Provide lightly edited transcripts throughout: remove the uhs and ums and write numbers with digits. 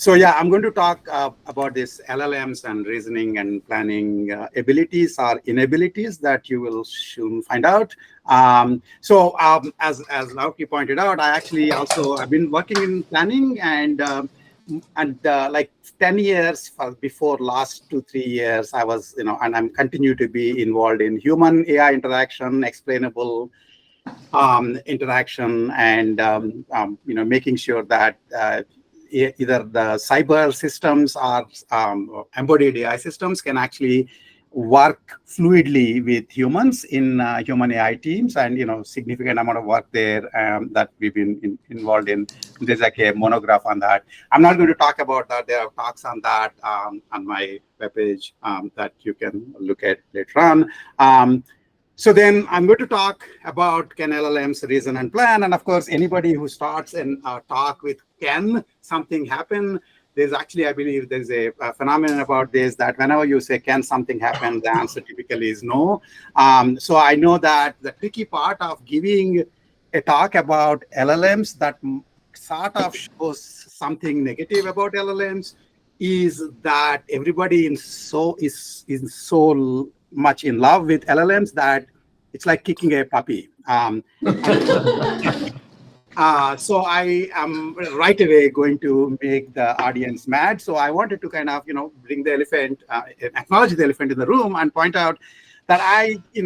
So yeah, I'm going to talk about this LLMs and reasoning and planning abilities or inabilities that you will soon find out. As Lauki pointed out, I've been working in planning and like 10 years before last 2-3 years, I was, and I'm continue to be involved in human AI interaction, explainable interaction, and making sure that either the cyber systems or embodied AI systems can actually work fluidly with humans in human AI teams, and significant amount of work there that we've been involved in. There's like a monograph on that. I'm not going to talk about that. There are talks on that on my webpage that you can look at later on. So then I'm going to talk about can LLMs reason and plan. And of course, anybody who starts and talk with can something happen, there's actually, I believe there's a phenomenon about this, that whenever you say can something happen, the answer typically is no. So I know that the tricky part of giving a talk about LLMs that sort of shows something negative about LLMs is that everybody is so much in love with LLMs that it's like kicking a puppy. So I am right away going to make the audience mad. So I wanted to kind of, bring the elephant, acknowledge the elephant in the room and point out that in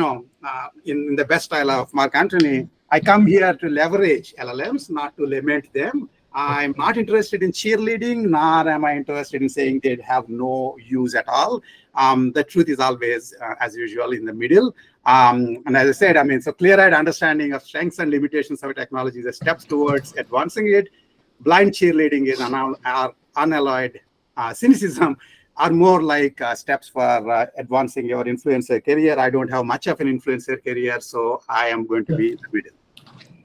the best style of Mark Antony, I come here to leverage LLMs, not to lament them. I'm not interested in cheerleading, nor am I interested in saying they have no use at all. The truth is always, as usual, in the middle. And as I said, so clear-eyed understanding of strengths and limitations of technology is a step towards advancing it. Blind cheerleading is unalloyed cynicism, are more like steps for advancing your influencer career. I don't have much of an influencer career, so I am going to be in the middle.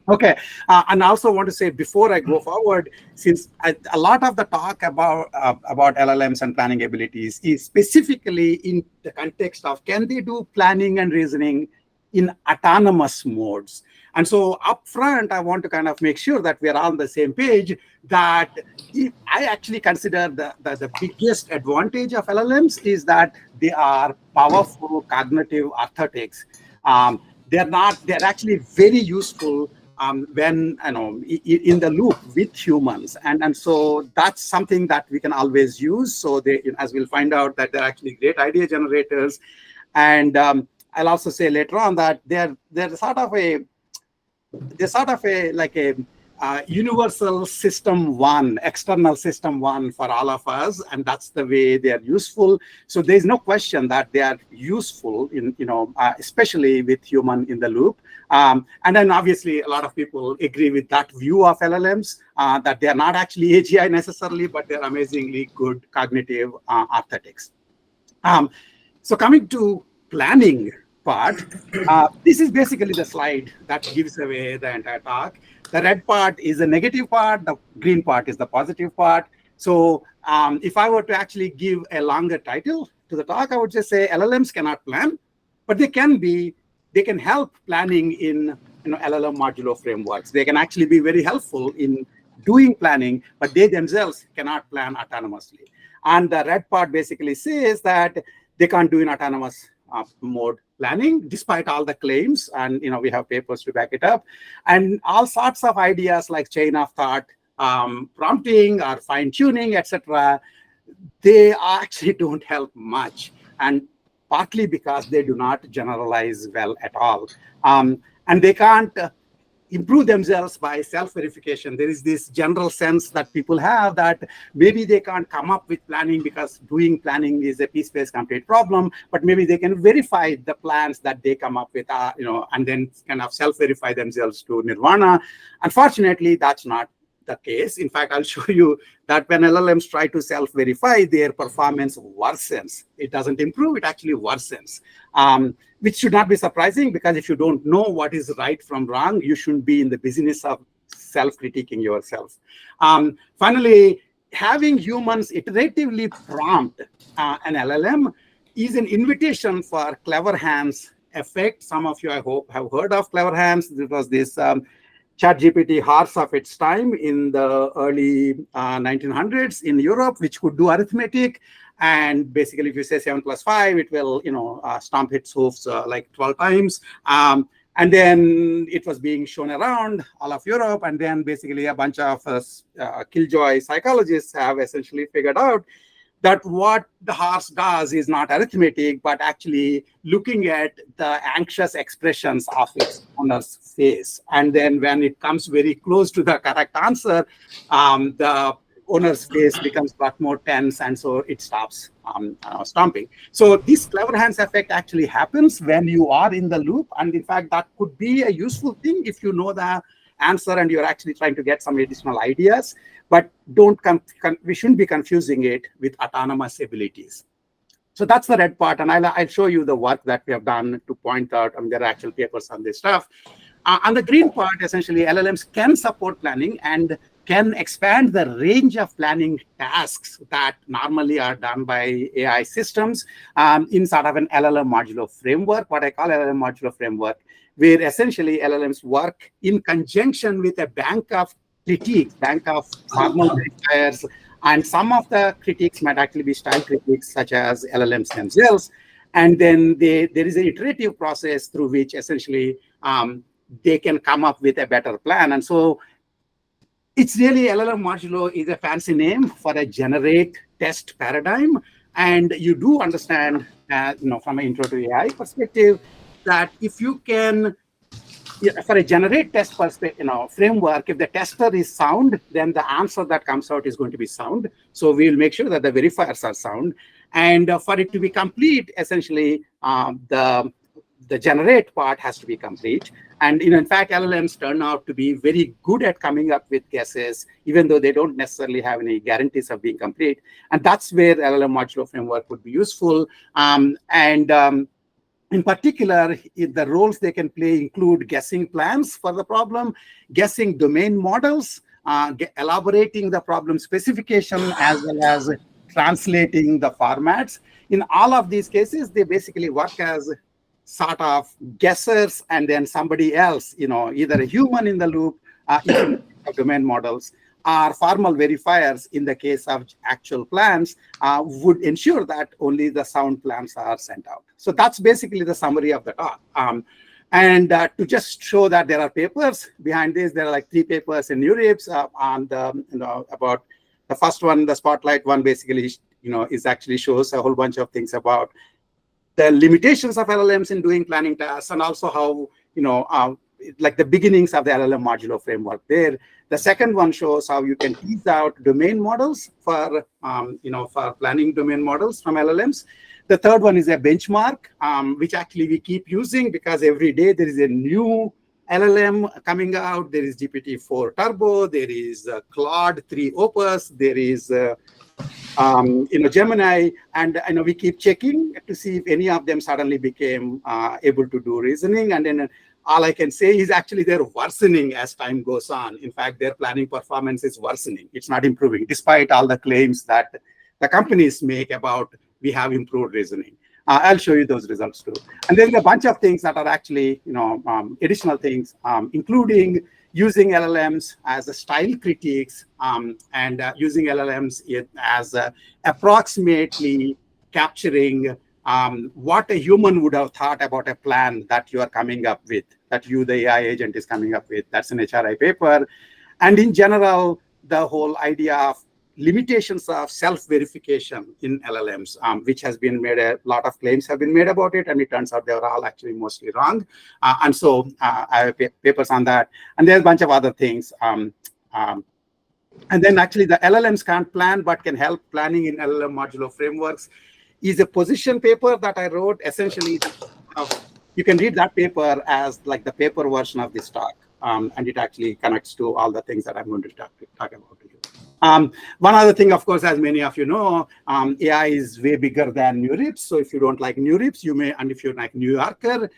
Okay, and I also want to say before I go forward, since a lot of the talk about LLMs and planning abilities is specifically in the context of can they do planning and reasoning in autonomous modes. And so up front, I want to kind of make sure that we are on the same page, that I actually consider the biggest advantage of LLMs is that they are powerful cognitive arthritics. They're actually very useful when in the loop with humans, and so that's something that we can always use. So they, as we'll find out, that they're actually great idea generators, and I'll also say later on that they're sort of a like a universal system one, external system one for all of us, and that's the way they are useful. So there's no question that they are useful in, especially with human in the loop. And then obviously a lot of people agree with that view of LLMs, that they are not actually AGI necessarily, but they're amazingly good cognitive arthritics. So coming to planning part, this is basically the slide that gives away the entire talk. The red part is the negative part, the green part is the positive part. So if I were to actually give a longer title to the talk, I would just say LLMs cannot plan, but they can help planning in LLM modular frameworks. They can actually be very helpful in doing planning, but they themselves cannot plan autonomously. And the red part basically says that they can't do in autonomous mode planning, despite all the claims, and we have papers to back it up, and all sorts of ideas like chain of thought, prompting or fine tuning, etc. They actually don't help much, and partly because they do not generalize well at all, and they can't improve themselves by self-verification. There is this general sense that people have that maybe they can't come up with planning because doing planning is a piece-based complete problem, but maybe they can verify the plans that they come up with, and then kind of self-verify themselves to nirvana. Unfortunately, that's not the case. In fact, I'll show you that when LLMs try to self-verify, their performance worsens. It doesn't improve, it actually worsens, which should not be surprising, because if you don't know what is right from wrong, you shouldn't be in the business of self-critiquing yourself. Finally, having humans iteratively prompt an LLM is an invitation for clever hands effect. Some of you, I hope, have heard of clever hands. There was this ChatGPT horse of its time in the early 1900s in Europe, which could do arithmetic. And basically, if you say 7 plus 5, it will, stomp its hoofs like 12 times. And then it was being shown around all of Europe. And then basically a bunch of killjoy psychologists have essentially figured out that what the horse does is not arithmetic, but actually looking at the anxious expressions of its owner's face. And then when it comes very close to the correct answer, the owner's face becomes a lot more tense, and so it stops stomping. So this clever hands effect actually happens when you are in the loop. And in fact, that could be a useful thing if you know the answer and you're actually trying to get some additional ideas. But we shouldn't be confusing it with autonomous abilities. So that's the red part. And I'll show you the work that we have done to point out, there are actual papers on this stuff. On the green part, essentially, LLMs can support planning and can expand the range of planning tasks that normally are done by AI systems in sort of an LLM modular framework, what I call LLM modular framework, where essentially LLMs work in conjunction with a bank of critiques, bank of formal verifiers, and some of the critiques might actually be style critiques, such as LLMs themselves. And then there is an iterative process through which essentially they can come up with a better plan. And so it's really LLM modulo is a fancy name for a generate test paradigm. And you do understand, from an intro to AI perspective, that if you can, for a generate test perspective, framework, if the tester is sound, then the answer that comes out is going to be sound. So we'll make sure that the verifiers are sound. And for it to be complete, essentially, the generate part has to be complete. And in fact, LLMs turn out to be very good at coming up with guesses, even though they don't necessarily have any guarantees of being complete. And that's where LLM modular framework would be useful. In particular, the roles they can play include guessing plans for the problem, guessing domain models, elaborating the problem specification, as well as translating the formats. In all of these cases, they basically work as sort of guessers, and then somebody else, either a human in the loop, domain models, or formal verifiers in the case of actual plans would ensure that only the sound plans are sent out. So that's basically the summary of the talk. And to just show that there are papers behind this, there are like 3 papers in NeurIPS on the, about the first one, the spotlight one, basically, is actually shows a whole bunch of things about the limitations of LLMs in doing planning tasks, and also how, like the beginnings of the LLM modular framework there. The second one shows how you can tease out domain models for, for planning domain models from LLMs. The third one is a benchmark, which actually we keep using because every day there is a new LLM coming out. There is GPT-4 Turbo, there is Claude 3 Opus, there is Gemini, and we keep checking to see if any of them suddenly became able to do reasoning. And then all I can say is actually they're worsening as time goes on. In fact, their planning performance is worsening. It's not improving, despite all the claims that the companies make about we have improved reasoning. I'll show you those results too. And there's a bunch of things that are actually, additional things, including using LLMs as a style critiques and using LLMs as approximately capturing what a human would have thought about a plan that you are coming up with, that you, the AI agent, is coming up with. That's an HRI paper. And in general, the whole idea of limitations of self-verification in LLMs, which has been made, a lot of claims have been made about it, and it turns out they were all actually mostly wrong. And so I have papers on that. And there's a bunch of other things. And then actually the LLMs can't plan, but can help planning in LLM modular frameworks is a position paper that I wrote. Essentially, you can read that paper as like the paper version of this talk. And it actually connects to all the things that I'm going to talk about to you. One other thing, of course, as many of you know, AI is way bigger than NeurIPS. So if you don't like NeurIPS, you may, and if you like New Yorker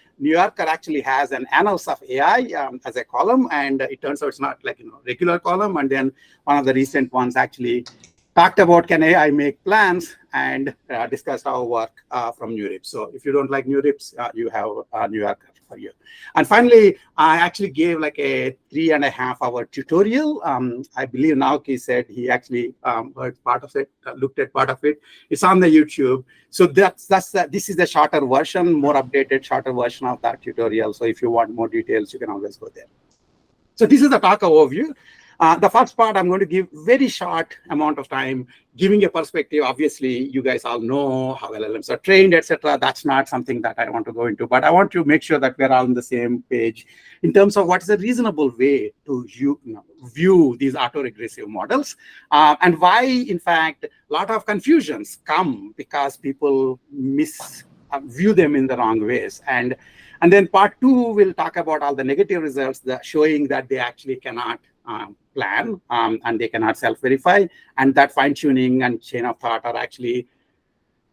actually has an annals of AI as a column, and it turns out it's not like regular column. And then one of the recent ones actually talked about can AI make plans, and discussed our work from NeurIPS. So if you don't like NeurIPS, you have New Yorker. for you. And finally, I actually gave like a 3.5-hour tutorial. I believe Naoki said he actually heard part of it, looked at part of it. It's on the YouTube. So this is the shorter version, more updated, shorter version of that tutorial. So if you want more details, you can always go there. So this is the talk overview. The first part, I'm going to give very short amount of time, giving a perspective. Obviously, you guys all know how LLMs are trained, etc. That's not something that I want to go into, but I want to make sure that we're all on the same page in terms of what is a reasonable way to view these autoregressive models, and why, in fact, a lot of confusions come because people view them in the wrong ways. And then part 2 will talk about all the negative results, showing that they actually cannot plan, and they cannot self-verify, and that fine-tuning and chain of thought are actually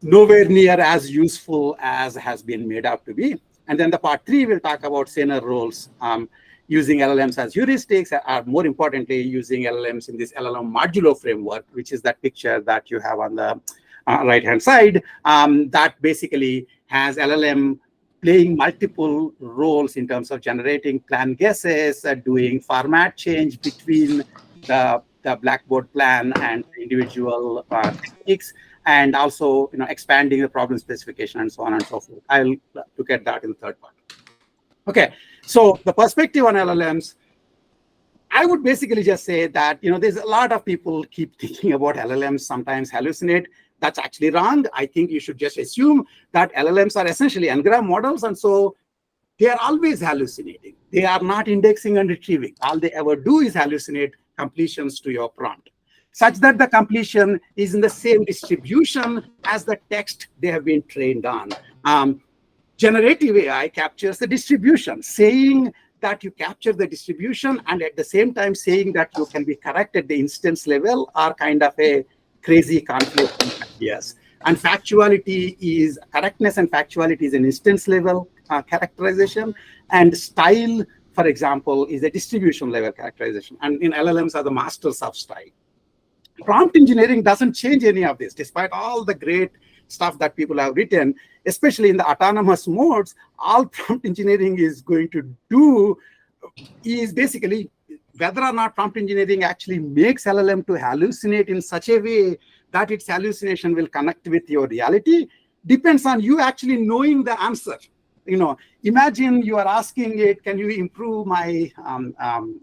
nowhere near as useful as has been made out to be. And then the part 3 will talk about Sainer roles, using LLMs as heuristics, or more importantly, using LLMs in this LLM modular framework, which is that picture that you have on the right-hand side, that basically has LLM playing multiple roles in terms of generating plan guesses, doing format change between the Blackboard plan and individual techniques, and also expanding the problem specification and so on and so forth. I'll look at that in the third part. Okay, so the perspective on LLMs, I would basically just say that there's a lot of people keep thinking about LLMs sometimes hallucinate. That's actually wrong. I think you should just assume that LLMs are essentially n-gram models, and so they are always hallucinating. They are not indexing and retrieving. All they ever do is hallucinate completions to your prompt, such that the completion is in the same distribution as the text they have been trained on. Generative AI captures the distribution, saying that you capture the distribution and at the same time saying that you can be correct at the instance level are kind of a crazy conflict of ideas. And correctness and factuality is an instance level characterization, and style, for example, is a distribution level characterization. And in LLMs are the masters of style. Prompt engineering doesn't change any of this, despite all the great stuff that people have written, especially in the autonomous modes. All prompt engineering is going to do is basically whether or not prompt engineering actually makes LLM to hallucinate in such a way that its hallucination will connect with your reality depends on you actually knowing the answer. Imagine you are asking it, can you improve my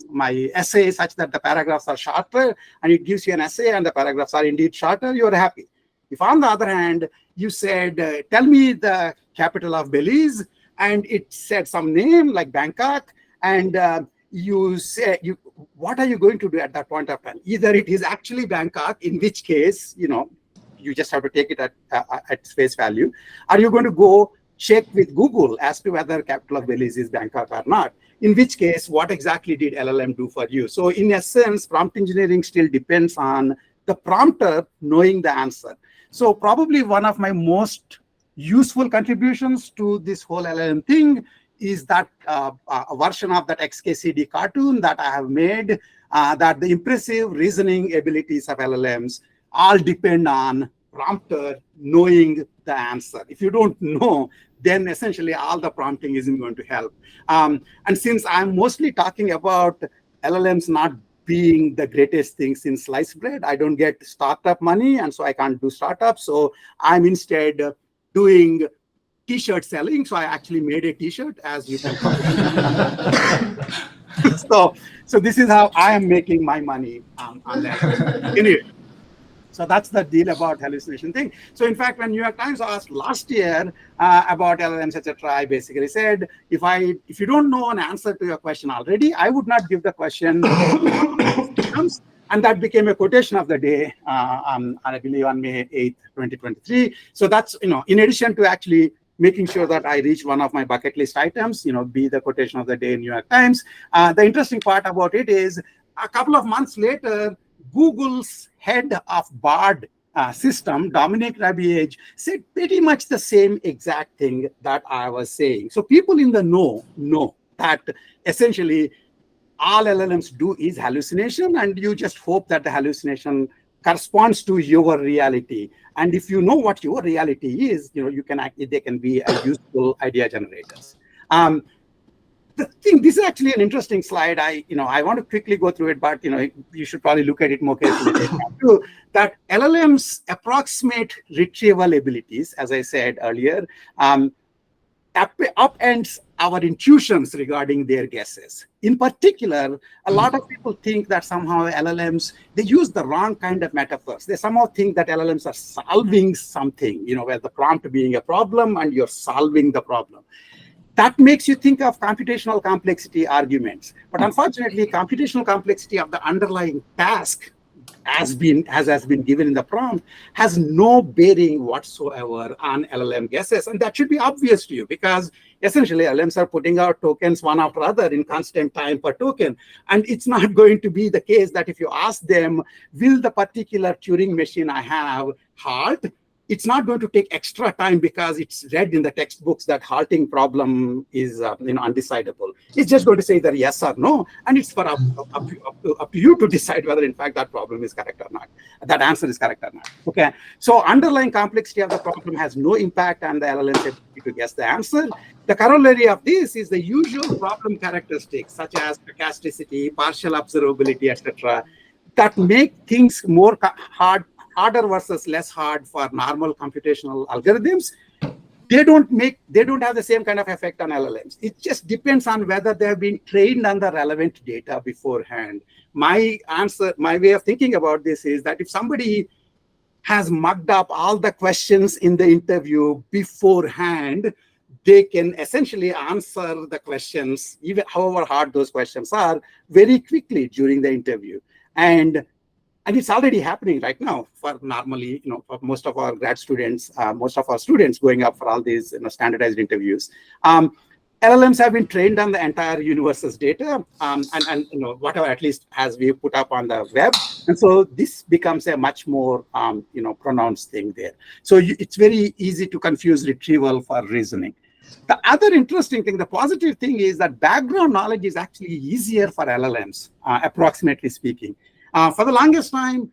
my essay such that the paragraphs are shorter, and it gives you an essay and the paragraphs are indeed shorter, you're happy. If on the other hand, you said, tell me the capital of Belize, and it said some name like Bangkok, and you say, what are you going to do at that point of time? Either it is actually Bangkok, in which case, you just have to take it at face value. Are you going to go check with Google as to whether capital of Belize is Bangkok or not? In which case, what exactly did LLM do for you? So in essence, prompt engineering still depends on the prompter knowing the answer. So probably one of my most useful contributions to this whole LLM thing is that a version of that XKCD cartoon that I have made, that the impressive reasoning abilities of LLMs all depend on prompter knowing the answer. If you don't know, then essentially all the prompting isn't going to help. And since I'm mostly talking about LLMs not being the greatest thing since sliced bread, I don't get startup money, and so I can't do startups. So I'm instead doing T-shirt selling. So I actually made a T-shirt, as you can so this is how I am making my money on that. Anyway, so that's the deal about hallucination thing. So in fact, when New York Times asked last year about LLMs, etc., I basically said, if you don't know an answer to your question already, I would not give the question. And that became a quotation of the day, I believe on May 8th, 2023. So that's, in addition to actually making sure that I reach one of my bucket list items, be the quotation of the day in New York Times. The interesting part about it is a couple of months later, Google's head of BARD system, Dominic Rabiege, said pretty much the same exact thing that I was saying. So people in the know that essentially all LLMs do is hallucination, and you just hope that the hallucination corresponds to your reality. And if you know what your reality is, they can be a useful idea generators. the thing, this is actually an interesting slide. I want to quickly go through it, but you should probably look at it more carefully. That LLMs approximate retrieval abilities, as I said earlier, upends our intuitions regarding their guesses. In particular, a lot of people think that somehow LLMs, they use the wrong kind of metaphors. They somehow think that LLMs are solving something, where the prompt being a problem and you're solving the problem. That makes you think of computational complexity arguments. But unfortunately, computational complexity of the underlying task has been given in the prompt has no bearing whatsoever on LLM guesses. And that should be obvious to you, because essentially LLMs are putting out tokens one after other in constant time per token. And it's not going to be the case that if you ask them, will the particular Turing machine I have halt? It's not going to take extra time because it's read in the textbooks that halting problem is undecidable. It's just going to say either yes or no, and it's for up to you to decide whether in fact that problem is correct or not. That answer is correct or not. Okay. So underlying complexity of the problem has no impact on the LLM's ability to guess the answer. The corollary of this is the usual problem characteristics such as stochasticity, partial observability, etc., that make things more harder versus less hard for normal computational algorithms. They don't have the same kind of effect on LLMs. It just depends on whether they have been trained on the relevant data beforehand. My way of thinking about this is that if somebody has mugged up all the questions in the interview beforehand, they can essentially answer the questions, even however hard those questions are, very quickly during the interview. And it's already happening right now for normally, for most of our grad students, most of our students going up for all these standardized interviews. LLMs have been trained on the entire universe's data, and whatever at least as we put up on the web. And so this becomes a much more pronounced thing there. So it's very easy to confuse retrieval for reasoning. The other interesting thing, the positive thing, is that background knowledge is actually easier for LLMs, approximately speaking. For the longest time,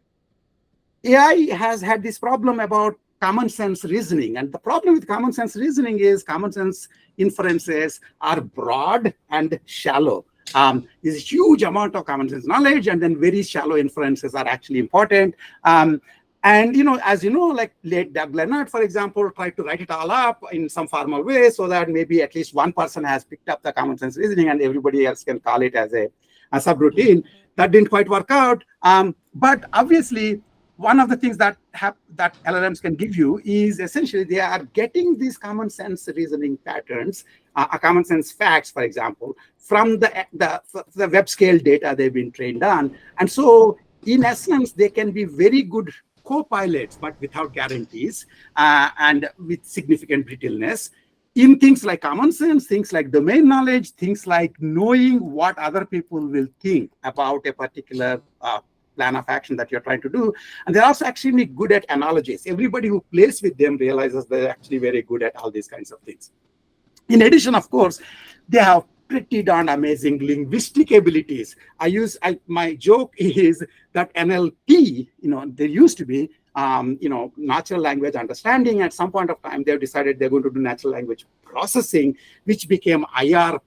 AI has had this problem about common sense reasoning. And the problem with common sense reasoning is common sense inferences are broad and shallow. There's a huge amount of common sense knowledge, and then very shallow inferences are actually important. And, as you know, like late Doug Leonard, for example, tried to write it all up in some formal way so that maybe at least one person has picked up the common sense reasoning and everybody else can call it as a subroutine. That didn't quite work out. But obviously, one of the things that LLMs can give you is essentially they are getting these common sense reasoning patterns, common sense facts, for example, from the web scale data they've been trained on. And so, in essence, they can be very good co-pilots, but without guarantees and with significant brittleness in things like common sense, things like domain knowledge, things like knowing what other people will think about a particular plan of action that you're trying to do. And they're also actually good at analogies. Everybody who plays with them realizes they're actually very good at all these kinds of things. In addition, of course, they have pretty darn amazing linguistic abilities. My joke is that NLP, there used to be, natural language understanding. At some point of time, they've decided they're going to do natural language processing, which became IR++,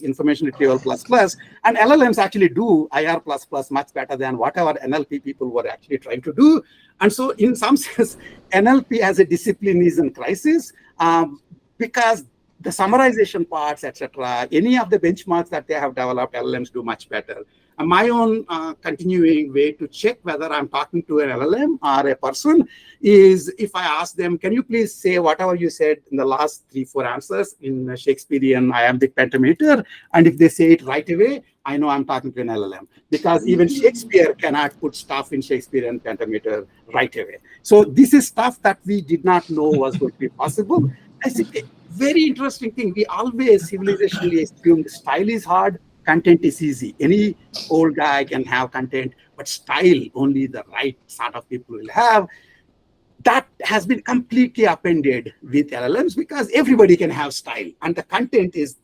information retrieval plus. And LLMs actually do IR++ much better than whatever NLP people were actually trying to do. And so in some sense, NLP as a discipline is in crisis because the summarization parts, etc., any of the benchmarks that they have developed, LLMs do much better. And my own continuing way to check whether I'm talking to an LLM or a person is if I ask them, can you please say whatever you said in the last 3-4 answers in Shakespearean iambic pentameter? And if they say it right away, I know I'm talking to an LLM, because even Shakespeare cannot put stuff in Shakespearean pentameter right away. So this is stuff that we did not know was going to be possible. I think a very interesting thing, we always civilizationally assumed style is hard, content is easy. Any old guy can have content, but style only the right sort of people will have. That has been completely upended with LLMs because everybody can have style, and the content is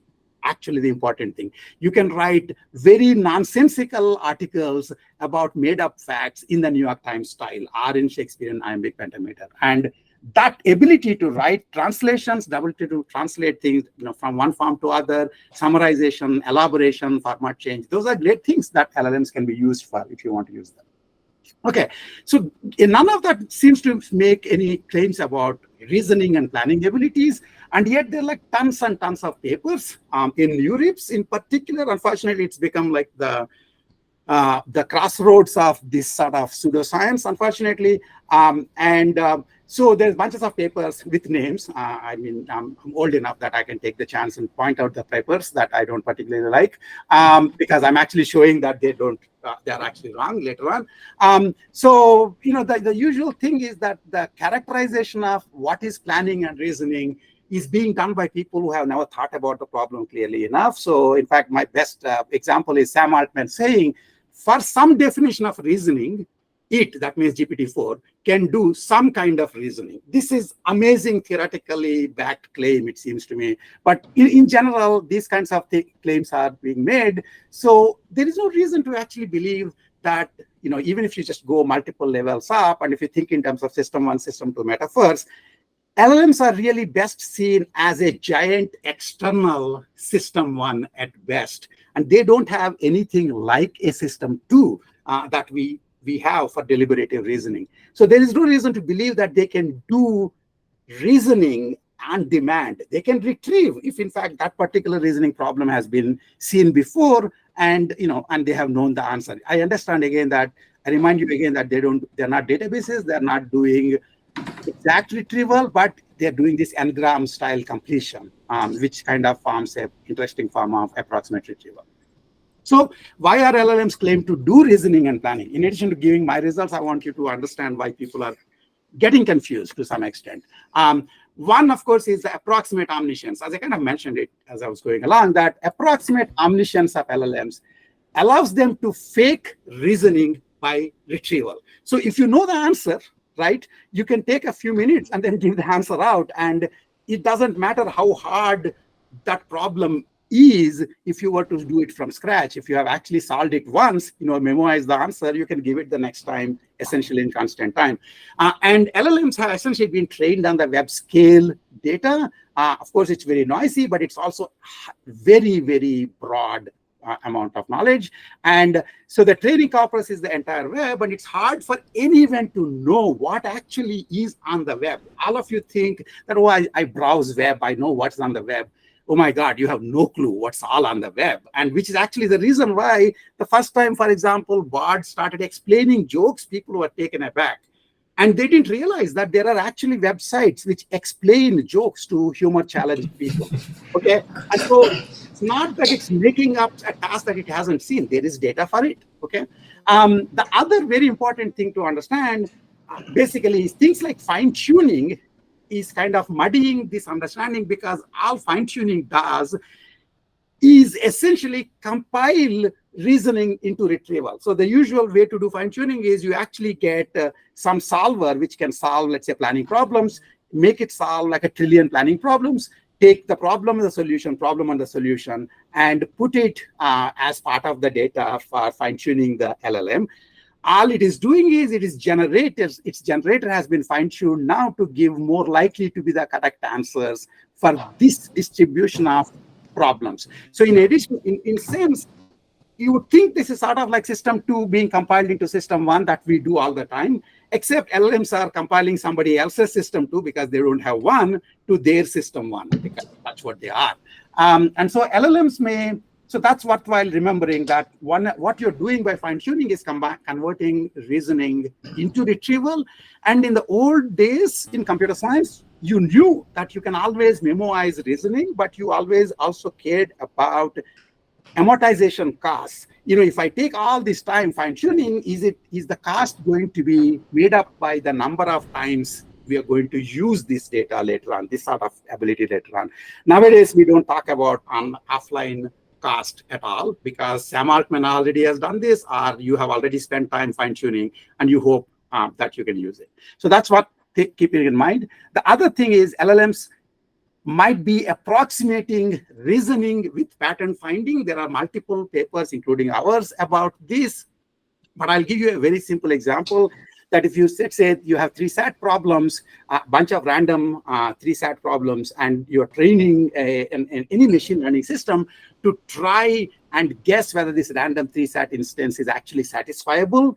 actually the important thing. You can write very nonsensical articles about made-up facts in the New York Times style or in Shakespearean iambic pentameter, and that ability to write translations, the ability to translate things, from one form to other, summarization, elaboration, format change, those are great things that LLMs can be used for if you want to use them. Okay, so none of that seems to make any claims about reasoning and planning abilities, and yet there are like tons and tons of papers in Europe in particular. Unfortunately, it's become like the crossroads of this sort of pseudoscience, unfortunately. So there's bunches of papers with names. I'm old enough that I can take the chance and point out the papers that I don't particularly like, because I'm actually showing that they don't, they're actually wrong later on. So, the usual thing is that the characterization of what is planning and reasoning is being done by people who have never thought about the problem clearly enough. So, in fact, my best example is Sam Altman saying, for some definition of reasoning, that means GPT-4, can do some kind of reasoning. This is amazing theoretically backed claim, it seems to me. But in general, these kinds of claims are being made. So there is no reason to actually believe that, even if you just go multiple levels up, and if you think in terms of system 1, system 2 metaphors, LLMs are really best seen as a giant external system 1 at best. And they don't have anything like a system 2 that we have for deliberative reasoning. So there is no reason to believe that they can do reasoning on demand. They can retrieve if, in fact, that particular reasoning problem has been seen before, and they have known the answer. I understand again that I remind you again that they're not databases. They're not doing exact retrieval, but they're doing this n-gram style completion, which kind of forms an interesting form of approximate retrieval. So why are LLMs claimed to do reasoning and planning? In addition to giving my results, I want you to understand why people are getting confused to some extent. One, of course, is the approximate omniscience. As I kind of mentioned it as I was going along, that approximate omniscience of LLMs allows them to fake reasoning by retrieval. So if you know the answer, right, you can take a few minutes and then give the answer out. And it doesn't matter how hard that problem is if you were to do it from scratch. If you have actually solved it once, memorize the answer, you can give it the next time, essentially in constant time. And LLMs have essentially been trained on the web scale data. Of course, it's very noisy, but it's also very, very broad amount of knowledge. And so the training corpus is the entire web, and it's hard for anyone to know what actually is on the web. All of you think that, oh, I browse web, I know what's on the web. Oh my God, you have no clue what's all on the web. And which is actually the reason why the first time, for example, Bard started explaining jokes, people were taken aback. And they didn't realize that there are actually websites which explain jokes to humor-challenged people. Okay, and so it's not that it's making up a task that it hasn't seen. There is data for it. Okay, the other very important thing to understand, basically, is things like fine-tuning is kind of muddying this understanding, because all fine-tuning does is essentially compile reasoning into retrieval. So the usual way to do fine-tuning is you actually get some solver which can solve, let's say, planning problems, make it solve like 1 trillion planning problems, take the problem and the solution, problem and the solution, and put it as part of the data for fine-tuning the LLM. All it is doing is its generator has been fine-tuned now to give more likely to be the correct answers for this distribution of problems. So in addition, in sense, you would think this is sort of like system 2 being compiled into system 1 that we do all the time, except LLMs are compiling somebody else's system 2 because they don't have one to their system 1, because that's what they are. And so LLMs may, so that's worthwhile remembering, that what you're doing by fine-tuning is converting reasoning into retrieval. And in the old days in computer science, you knew that you can always memorize reasoning, but you always also cared about amortization costs. If I take all this time fine-tuning, is the cost going to be made up by the number of times we are going to use this data later on, this sort of ability later on? Nowadays, we don't talk about offline cost at all, because Sam Altman already has done this, or you have already spent time fine-tuning, and you hope that you can use it. So that's what keeping in mind. The other thing is LLMs might be approximating reasoning with pattern finding. There are multiple papers, including ours, about this. But I'll give you a very simple example. that if you say you have three SAT problems, a bunch of random three SAT problems, and you're training any machine learning system to try and guess whether this random three SAT instance is actually satisfiable,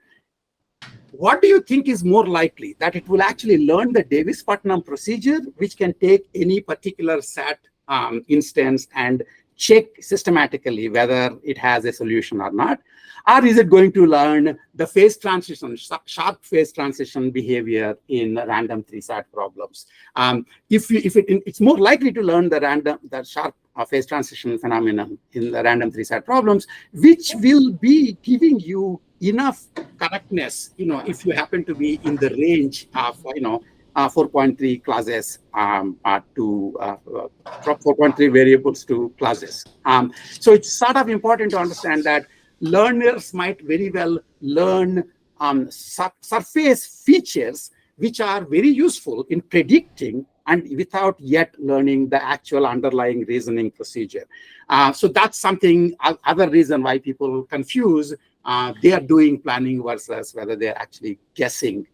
what do you think is more likely? That it will actually learn the Davis-Putnam procedure, which can take any particular SAT instance and check systematically whether it has a solution or not? Or is it going to learn the phase transition, sharp phase transition behavior in random three SAT problems? It's more likely to learn the sharp phase transition phenomenon in the random three SAT problems, which will be giving you enough correctness, if you happen to be in the range of, 4.3 classes to 4.3 variables to classes. So it's sort of important to understand that learners might very well learn surface features which are very useful in predicting and without yet learning the actual underlying reasoning procedure. So that's something, other reason why people confuse they are doing planning versus whether they're actually guessing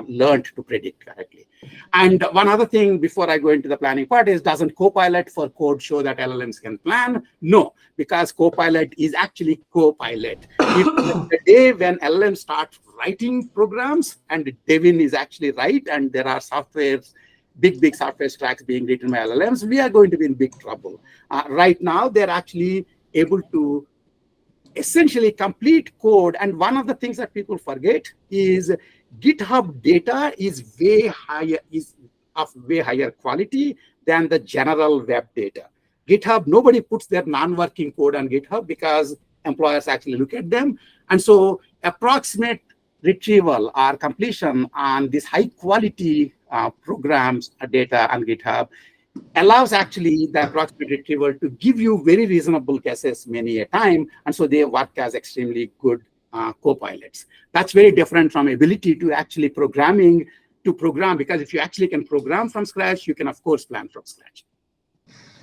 learned to predict correctly. And one other thing before I go into the planning part is, doesn't Copilot for code show that LLMs can plan? No, because Copilot is actually Copilot. The day when LLMs start writing programs and Devin is actually right, and there are big software stacks being written by LLMs, we are going to be in big trouble. Right now, they're actually able to essentially complete code. And one of the things that people forget is GitHub data is of way higher quality than the general web data. GitHub, nobody puts their non-working code on GitHub because employers actually look at them. And so approximate retrieval or completion on this high quality programs data on GitHub allows actually the approximate retrieval to give you very reasonable guesses many a time. And so they work as extremely good co-pilots. That's very different from ability to actually program, because if you actually can program from scratch, you can of course plan from scratch.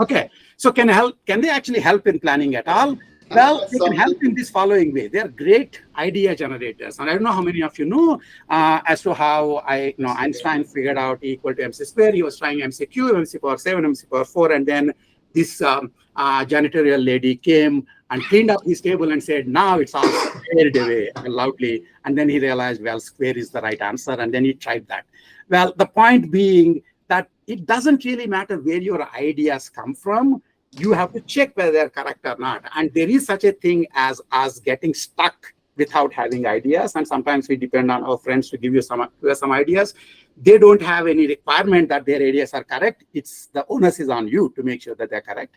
Okay, so can they actually help in planning at all? Well, they can help in this following way. They're great idea generators. And I don't know how many of you know as to how Einstein figured out E equal to MC square. He was trying MC cube, MC power 7, MC power 4, and then this janitorial lady came and cleaned up his table and said, now it's all squared away loudly. And then he realized, well, square is the right answer. And then he tried that. Well, the point being that it doesn't really matter where your ideas come from. You have to check whether they're correct or not. And there is such a thing as us getting stuck without having ideas. And sometimes we depend on our friends to give you some ideas. They don't have any requirement that their ideas are correct. It's the onus is on you to make sure that they're correct.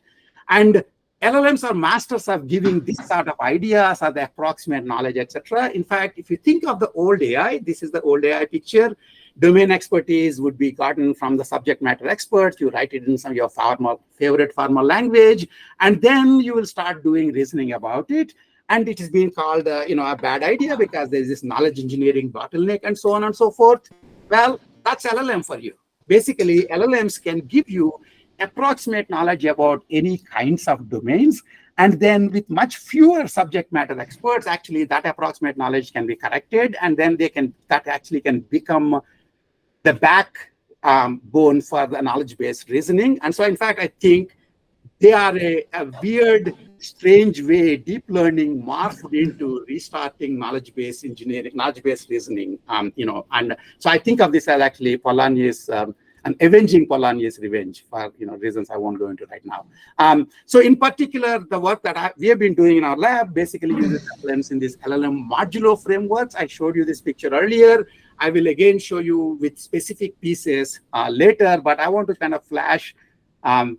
And LLMs are masters of giving this sort of ideas or the approximate knowledge, etc. In fact, if you think of the old AI, this is the old AI picture. Domain expertise would be gotten from the subject matter experts. You write it in some of your favorite formal language, and then you will start doing reasoning about it. And it is being called, a bad idea because there is this knowledge engineering bottleneck and so on and so forth. Well, that's LLM for you. Basically, LLMs can give you approximate knowledge about any kinds of domains. And then with much fewer subject matter experts, actually that approximate knowledge can be corrected. And then that actually can become the backbone for the knowledge-based reasoning. And so, in fact, I think they are a weird, strange way deep learning morphed into restarting knowledge-based engineering, knowledge-based reasoning. And so I think of this as actually Polanyi's and avenging Polanyi's revenge for reasons I won't go into right now. So in particular, the work that we have been doing in our lab basically uses LLMs in this LLM modular frameworks. I showed you this picture earlier. I will again show you with specific pieces later, but I want to kind of flash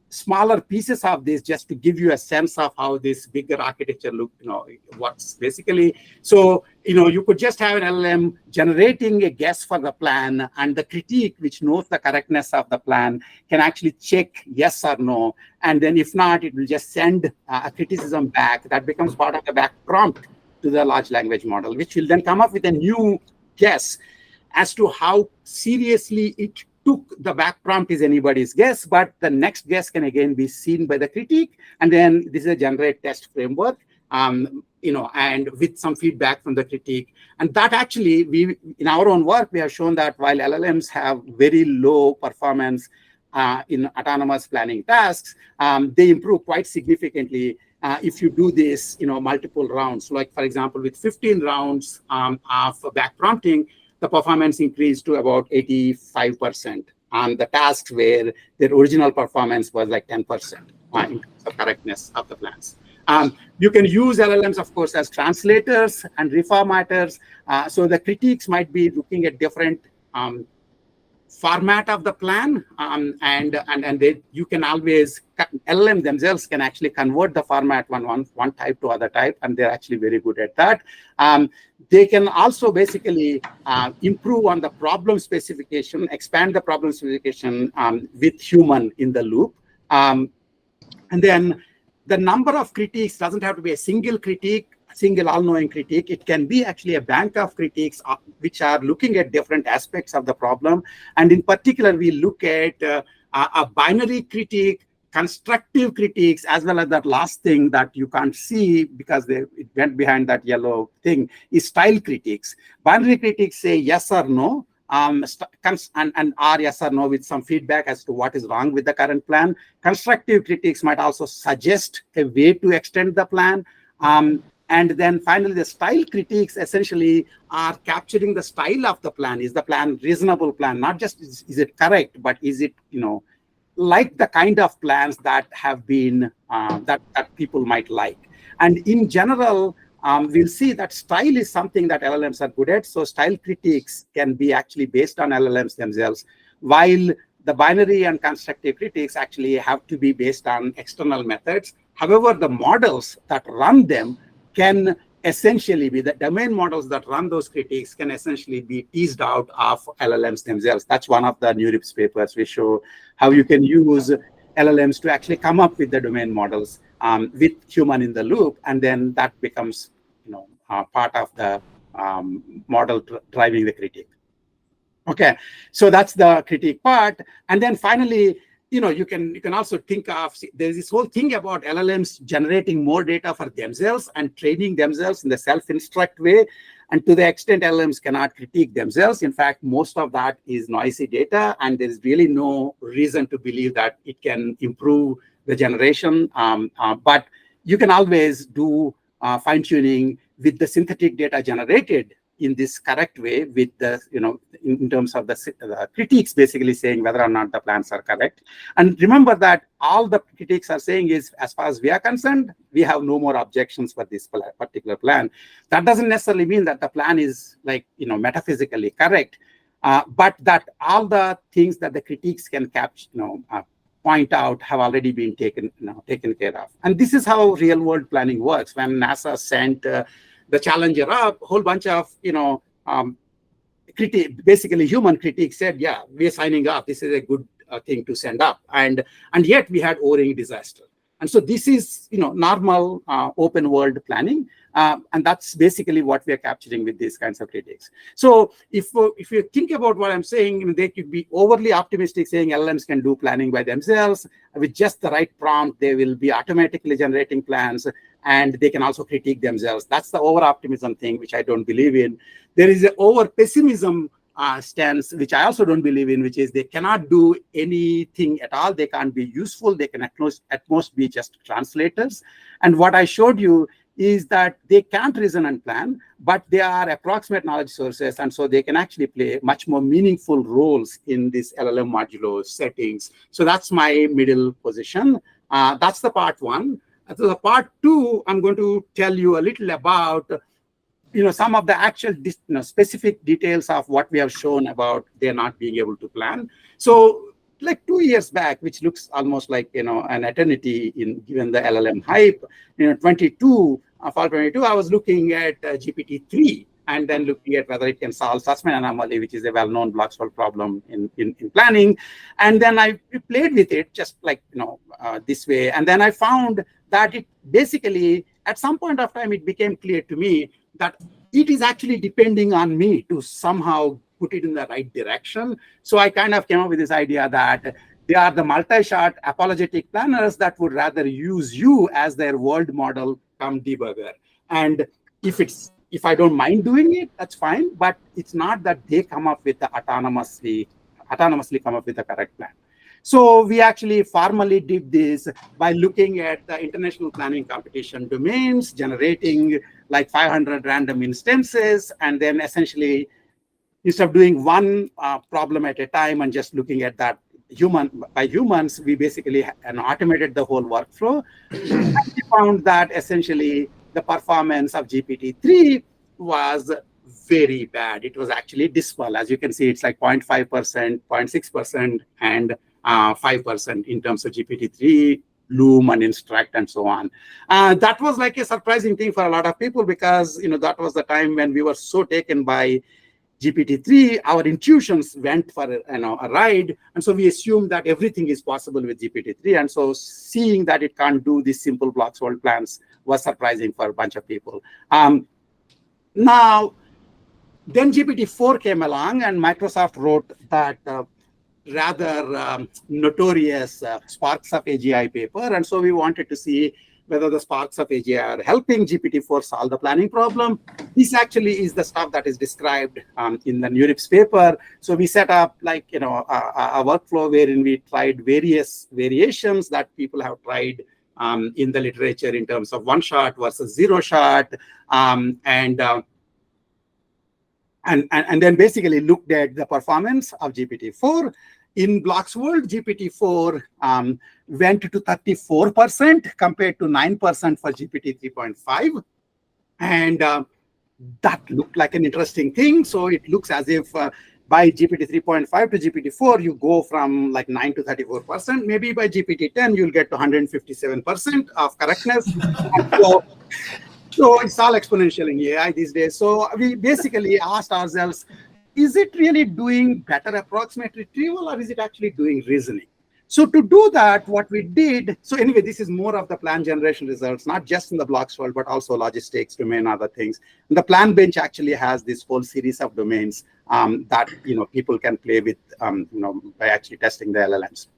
smaller pieces of this just to give you a sense of how this bigger architecture works basically. So, you could just have an LLM generating a guess for the plan, and the critique, which knows the correctness of the plan, can actually check yes or no. And then if not, it will just send a criticism back that becomes part of the back prompt to the large language model, which will then come up with a new guess. As to how seriously it took the back prompt is anybody's guess, but the next guess can again be seen by the critique. And then this is a generate test framework. and with some feedback from the critique. And that actually, in our own work, we have shown that while LLMs have very low performance in autonomous planning tasks, they improve quite significantly if you do this, multiple rounds. Like, for example, with 15 rounds of back prompting, the performance increased to about 85% on the tasks where their original performance was like 10% in terms of correctness of the plans. You can use LLMs, of course, as translators and reformaters. So the critiques might be looking at different format of the plan, and you can always, LLM themselves can actually convert the format one type to other type, and they're actually very good at that. They can also basically improve on the problem specification, expand the problem specification with human in the loop. And then the number of critiques doesn't have to be a single critique, single all-knowing critique. It can be actually a bank of critiques which are looking at different aspects of the problem. And in particular, we look at a binary critique, constructive critiques, as well as that last thing that you can't see because it went behind that yellow thing, is style critiques. Binary critiques say yes or no, and are yes or no with some feedback as to what is wrong with the current plan. Constructive critiques might also suggest a way to extend the plan. And then finally, the style critiques essentially are capturing the style of the plan. Is the plan reasonable plan? Not just is it correct, but is it, like the kind of plans that have been, that people might like. And in general, we'll see that style is something that LLMs are good at. So style critiques can be actually based on LLMs themselves, while the binary and constructive critiques actually have to be based on external methods. However, the models that run them can essentially be, the domain models that run those critiques can essentially be teased out of LLMs themselves. That's one of the NeurIPS papers. We show how you can use LLMs to actually come up with the domain models with human in the loop, and then that becomes, part of the model driving the critique. Okay, so that's the critique part. And then finally, you can also think of, there's this whole thing about LLMs generating more data for themselves and training themselves in the self-instruct way. And to the extent LLMs cannot critique themselves, in fact, most of that is noisy data, and there's really no reason to believe that it can improve the generation. But you can always do fine-tuning with the synthetic data generated in this correct way, with the, in terms of the critiques basically saying whether or not the plans are correct. And remember that all the critiques are saying is, as far as we are concerned, we have no more objections for this particular plan. That doesn't necessarily mean that the plan is metaphysically correct, but that all the things that the critiques can capture, point out have already been taken care of. And this is how real world planning works. When NASA sent the Challenger up, a whole bunch of, basically human critics said, yeah, we're signing up. This is a good thing to send up. And yet we had O-ring disaster. And so this is, normal open world planning. And that's basically what we are capturing with these kinds of critiques. So if you think about what I'm saying, they could be overly optimistic saying LLMs can do planning by themselves. With just the right prompt, they will be automatically generating plans, and they can also critique themselves. That's the over-optimism thing, which I don't believe in. There is an over-pessimism stance, which I also don't believe in, which is they cannot do anything at all. They can't be useful. They can at most be just translators. And what I showed you is that they can't reason and plan, but they are approximate knowledge sources. And so they can actually play much more meaningful roles in this LLM modulo settings. So that's my middle position. That's the part one. So the part two, I'm going to tell you a little about some of the actual specific details of what we have shown about they're not being able to plan. So like 2 years back, which looks almost like an eternity given the LLM hype, fall 22, I was looking at GPT-3 and then looking at whether it can solve Sussman anomaly, which is a well-known Block-Scholes problem in planning. And then I played with it just like this way, and then I found that it basically, at some point of time, it became clear to me that it is actually depending on me to somehow put it in the right direction. So I kind of came up with this idea that they are the multi-shot apologetic planners that would rather use you as their world model come debugger. And if I don't mind doing it, that's fine. But it's not that they come up with the autonomously come up with the correct plan. So we actually formally did this by looking at the international planning competition domains, generating like 500 random instances, and then essentially, instead of doing one problem at a time and just looking at that by humans, we basically automated the whole workflow. And we found that essentially the performance of GPT-3 was very bad. It was actually dismal. As you can see, it's like 0.5%, 0.6%, and 5% in terms of GPT-3, Loom, and Instruct, and so on. That was like a surprising thing for a lot of people because that was the time when we were so taken by GPT-3, our intuitions went for a ride, and so we assumed that everything is possible with GPT-3. And so seeing that it can't do these simple blocks world plans was surprising for a bunch of people. Now, then GPT-4 came along, and Microsoft wrote that rather notorious Sparks of AGI paper, and so we wanted to see whether the Sparks of AGI are helping GPT-4 solve the planning problem. This actually is the stuff that is described in the NeurIPS paper. So we set up like a workflow wherein we tried various variations that people have tried in the literature in terms of one shot versus zero shot, and then basically looked at the performance of GPT-4. In Blocks World, GPT-4 went to 34% compared to 9% for GPT 3.5. And that looked like an interesting thing. So it looks as if by GPT 3.5 to GPT-4, you go from like 9 to 34%. Maybe by GPT-10, you'll get to 157% of correctness. So it's all exponential in AI these days. So we basically asked ourselves, is it really doing better approximate retrieval, or is it actually doing reasoning? So to do that, what we did, so anyway, this is more of the plan generation results, not just in the blocks world, but also logistics, domain, other things. And the plan bench actually has this whole series of domains that people can play with by actually testing the LLMs.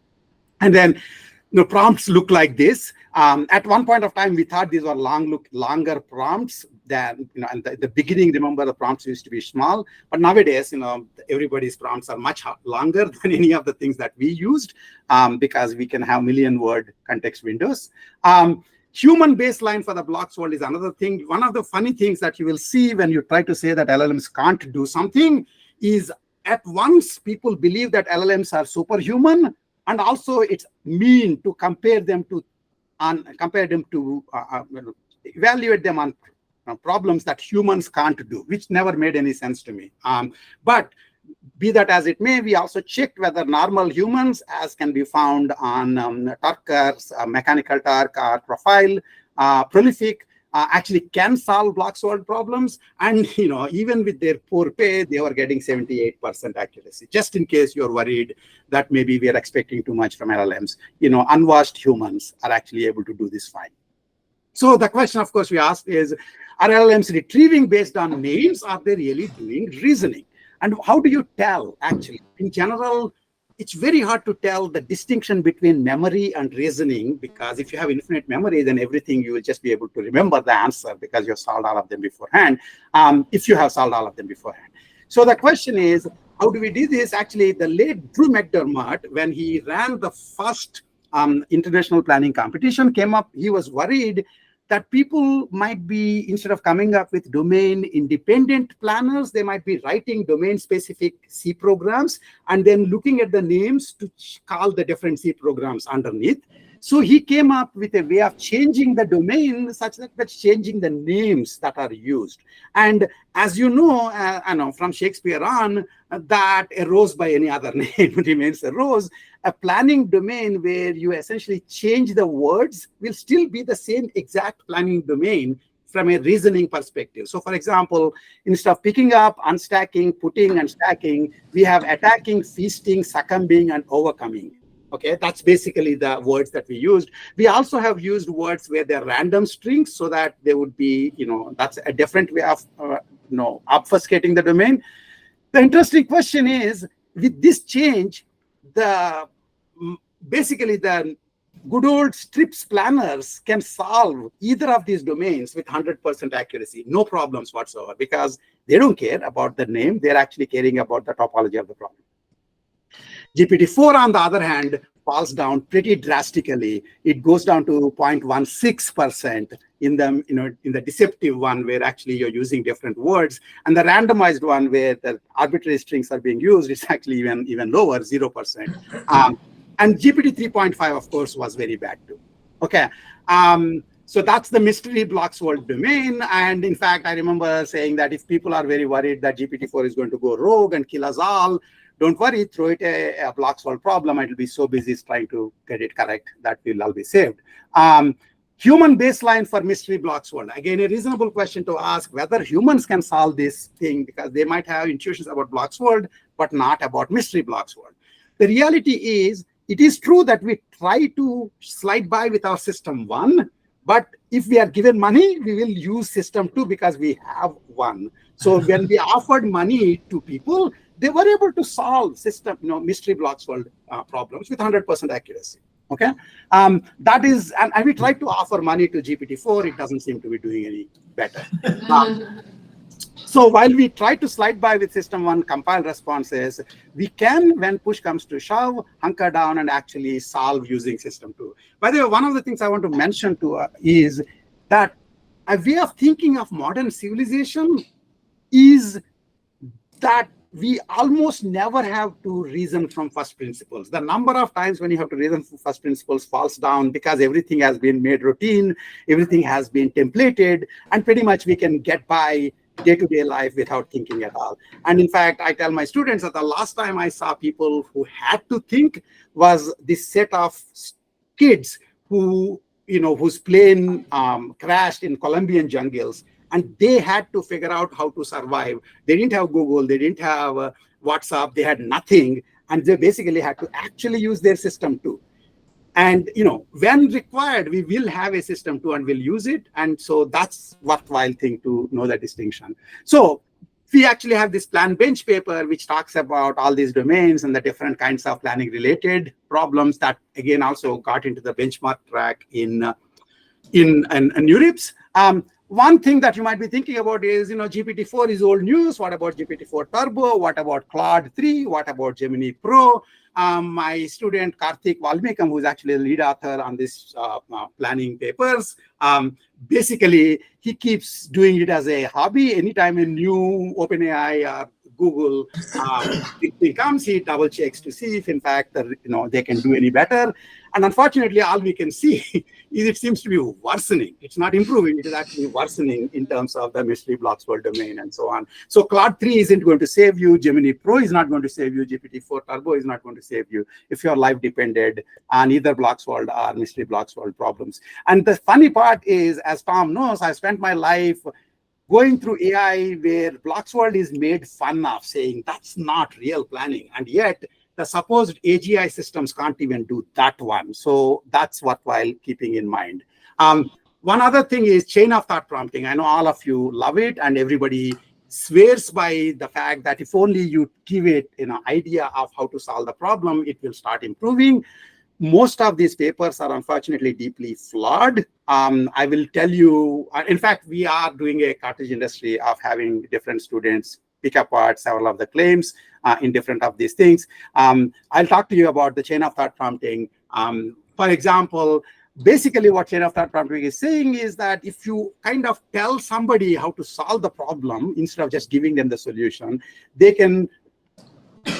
And then prompts look like this. At one point of time, we thought these were longer prompts than, and the beginning, remember, the prompts used to be small. But nowadays, everybody's prompts are much longer than any of the things that we used because we can have million-word context windows. Human baseline for the blocks world is another thing. One of the funny things that you will see when you try to say that LLMs can't do something is at once people believe that LLMs are superhuman, and also it's mean to compare them to evaluate them on problems that humans can't do, which never made any sense to me. But be that as it may, we also checked whether normal humans, as can be found on Turker's Mechanical Turk or Profile, Prolific, actually can solve blocks world problems. And even with their poor pay, they were getting 78% accuracy. Just in case you're worried that maybe we are expecting too much from LLMs, unwashed humans are actually able to do this fine. So the question, of course, we asked is, are LLMs retrieving based on names? Are they really doing reasoning? And how do you tell, actually? In general, it's very hard to tell the distinction between memory and reasoning, because if you have infinite memory, then everything you will just be able to remember the answer because you've solved all of them beforehand, if you have solved all of them beforehand. So the question is, how do we do this? Actually, the late Drew McDermott, when he ran the first international planning competition, came up, he was worried that people might be, instead of coming up with domain-independent planners, they might be writing domain-specific C programs and then looking at the names to call the different C programs underneath. So he came up with a way of changing the domain such that that's changing the names that are used. And as you know, from Shakespeare on, that a rose by any other name remains a rose. A planning domain where you essentially change the words will still be the same exact planning domain from a reasoning perspective. So for example, instead of picking up, unstacking, putting, and stacking, we have attacking, feasting, succumbing, and overcoming. Okay, that's basically the words that we used. We also have used words where they're random strings so that they would be, that's a different way of, obfuscating the domain. The interesting question is, with this change, basically the good old strips planners can solve either of these domains with 100% accuracy, no problems whatsoever, because they don't care about the name. They're actually caring about the topology of the problem. GPT-4, on the other hand, falls down pretty drastically. It goes down to 0.16% in the deceptive one, where actually you're using different words, and the randomized one, where the arbitrary strings are being used, is actually even lower, 0%. And GPT 3.5, of course, was very bad too. Okay. So that's the mystery blocks world domain. And in fact, I remember saying that if people are very worried that GPT-4 is going to go rogue and kill us all, don't worry, throw it a blocks world problem. It'll be so busy trying to get it correct that we'll all be saved. Human baseline for mystery blocks world. Again, a reasonable question to ask whether humans can solve this thing, because they might have intuitions about blocks world, but not about mystery blocks world. The reality is, it is true that we try to slide by with our system 1, but if we are given money, we will use system 2 because we have one. So when we offered money to people, they were able to solve system, mystery blocks world problems with 100% accuracy. Okay, that is, and we tried to offer money to GPT-4. It doesn't seem to be doing any better. So while we try to slide by with system 1 compiled responses, we can, when push comes to shove, hunker down and actually solve using system 2. By the way, one of the things I want to mention is that a way of thinking of modern civilization is that we almost never have to reason from first principles. The number of times when you have to reason from first principles falls down because everything has been made routine, everything has been templated, and pretty much we can get by day-to-day life without thinking at all. And in fact, I tell my students that the last time I saw people who had to think was this set of kids whose plane crashed in Colombian jungles, and they had to figure out how to survive. They didn't have Google, they didn't have WhatsApp, they had nothing, and they basically had to actually use their system too. And when required, we will have a system too, and we'll use it. And so that's worthwhile thing to know the distinction. So we actually have this plan bench paper, which talks about all these domains and the different kinds of planning related problems that again also got into the benchmark track in NeurIPS. One thing that you might be thinking about is, GPT-4 is old news. What about GPT-4 Turbo? What about Claude 3? What about Gemini Pro? My student Karthik Valmikam, who is actually the lead author on this planning papers, basically he keeps doing it as a hobby. Anytime a new OpenAI or Google thing comes, he double checks to see if in fact they can do any better. And unfortunately, all we can see is it seems to be worsening. It's not improving. It is actually worsening in terms of the mystery blocks world domain and so on. So Claude 3 isn't going to save you. Gemini Pro is not going to save you. GPT-4 Turbo is not going to save you if your life depended on either blocks world or mystery blocks world problems. And the funny part is, as Tom knows, I spent my life going through AI where blocks world is made fun of, saying that's not real planning. And yet, the supposed AGI systems can't even do that one. So that's worthwhile keeping in mind. One other thing is chain of thought prompting. I know all of you love it, and everybody swears by the fact that if only you give it an idea of how to solve the problem, it will start improving. Most of these papers are unfortunately deeply flawed. I will tell you, in fact, we are doing a cottage industry of having different students pick apart several of the claims in different of these things. I'll talk to you about the chain of thought prompting. For example, basically what chain of thought prompting is saying is that if you kind of tell somebody how to solve the problem instead of just giving them the solution, they can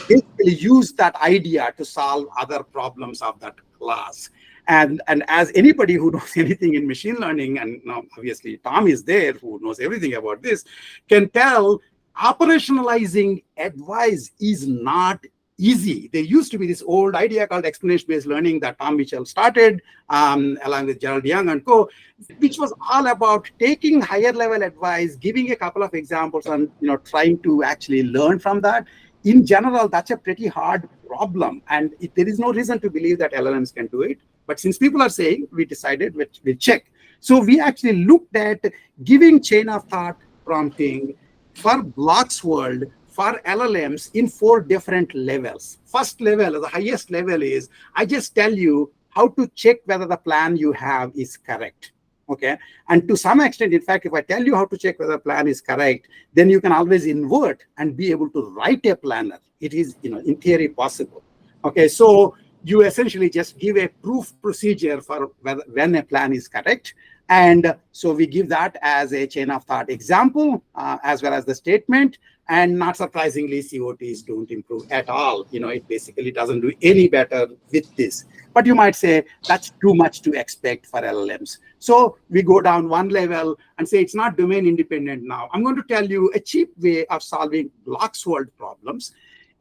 basically use that idea to solve other problems of that class. And as anybody who knows anything in machine learning, and obviously Tom is there who knows everything about this, can tell operationalizing advice is not easy. There used to be this old idea called explanation-based learning that Tom Mitchell started along with Gerald Young and co, which was all about taking higher level advice, giving a couple of examples, and trying to actually learn from that. In general, that's a pretty hard problem, and there is no reason to believe that LLMs can do it. But since people are saying, we decided we'll check. So we actually looked at giving chain of thought prompting for blocks world, for LLMs in 4 different levels. First level, the highest level is, I just tell you how to check whether the plan you have is correct. Okay. And to some extent, in fact, if I tell you how to check whether the plan is correct, then you can always invert and be able to write a planner. It is, in theory possible. Okay. So you essentially just give a proof procedure for when a plan is correct. And so we give that as a chain of thought example, as well as the statement. And not surprisingly, COTs don't improve at all. It basically doesn't do any better with this. But you might say that's too much to expect for LLMs. So we go down one level and say it's not domain independent now. I'm going to tell you a cheap way of solving blocks world problems.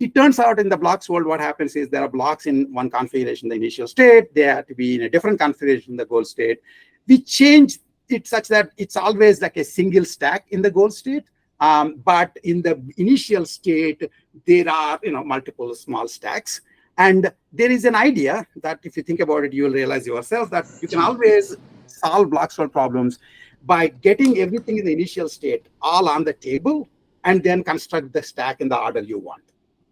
It turns out in the blocks world, what happens is there are blocks in one configuration, the initial state. They have to be in a different configuration, the goal state. We change it such that it's always like a single stack in the goal state. But in the initial state, there are multiple small stacks. And there is an idea that if you think about it, you will realize yourself that you can always solve blocks world problems by getting everything in the initial state all on the table and then construct the stack in the order you want.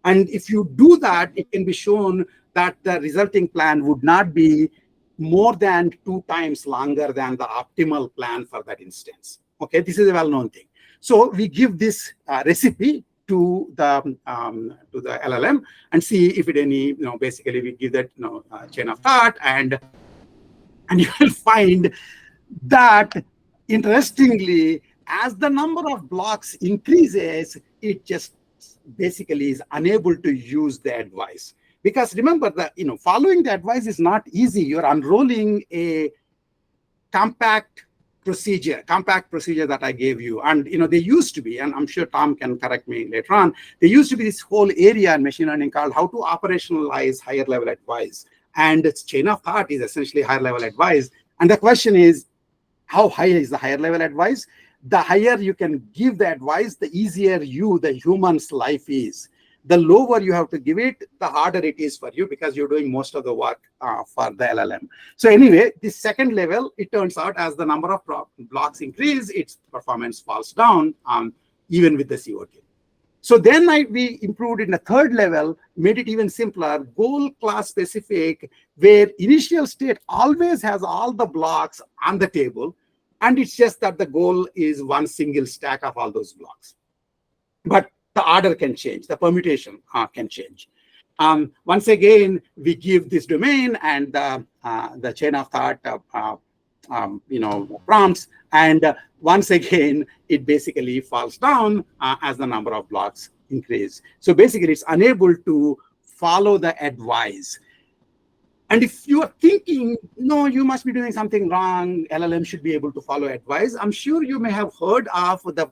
And if you do that, it can be shown that the resulting plan would not be more than 2 times longer than the optimal plan for that instance. Okay, this is a well-known thing. So we give this recipe to the LLM and see if it basically we give that chain of thought, and you will find that interestingly, as the number of blocks increases, it just basically is unable to use the advice. Because remember that following the advice is not easy. You're unrolling a compact procedure that I gave you. And they used to be, and I'm sure Tom can correct me later on, there used to be this whole area in machine learning called how to operationalize higher level advice. And its chain of thought is essentially higher level advice. And the question is, how high is the higher level advice? The higher you can give the advice, the easier the human's life is. The lower you have to give it, the harder it is for you because you're doing most of the work for the LLM. So anyway, this second level, it turns out as the number of blocks increase, its performance falls down, even with the COT. So then we improved in the third level, made it even simpler, goal class specific, where initial state always has all the blocks on the table. And it's just that the goal is one single stack of all those blocks. But the order can change, the permutation can change. Once again, we give this domain and the chain of thought prompts, and once again, it basically falls down as the number of blocks increase. So basically, it's unable to follow the advice. And if you are thinking, no, you must be doing something wrong, LLM should be able to follow advice, I'm sure you may have heard of the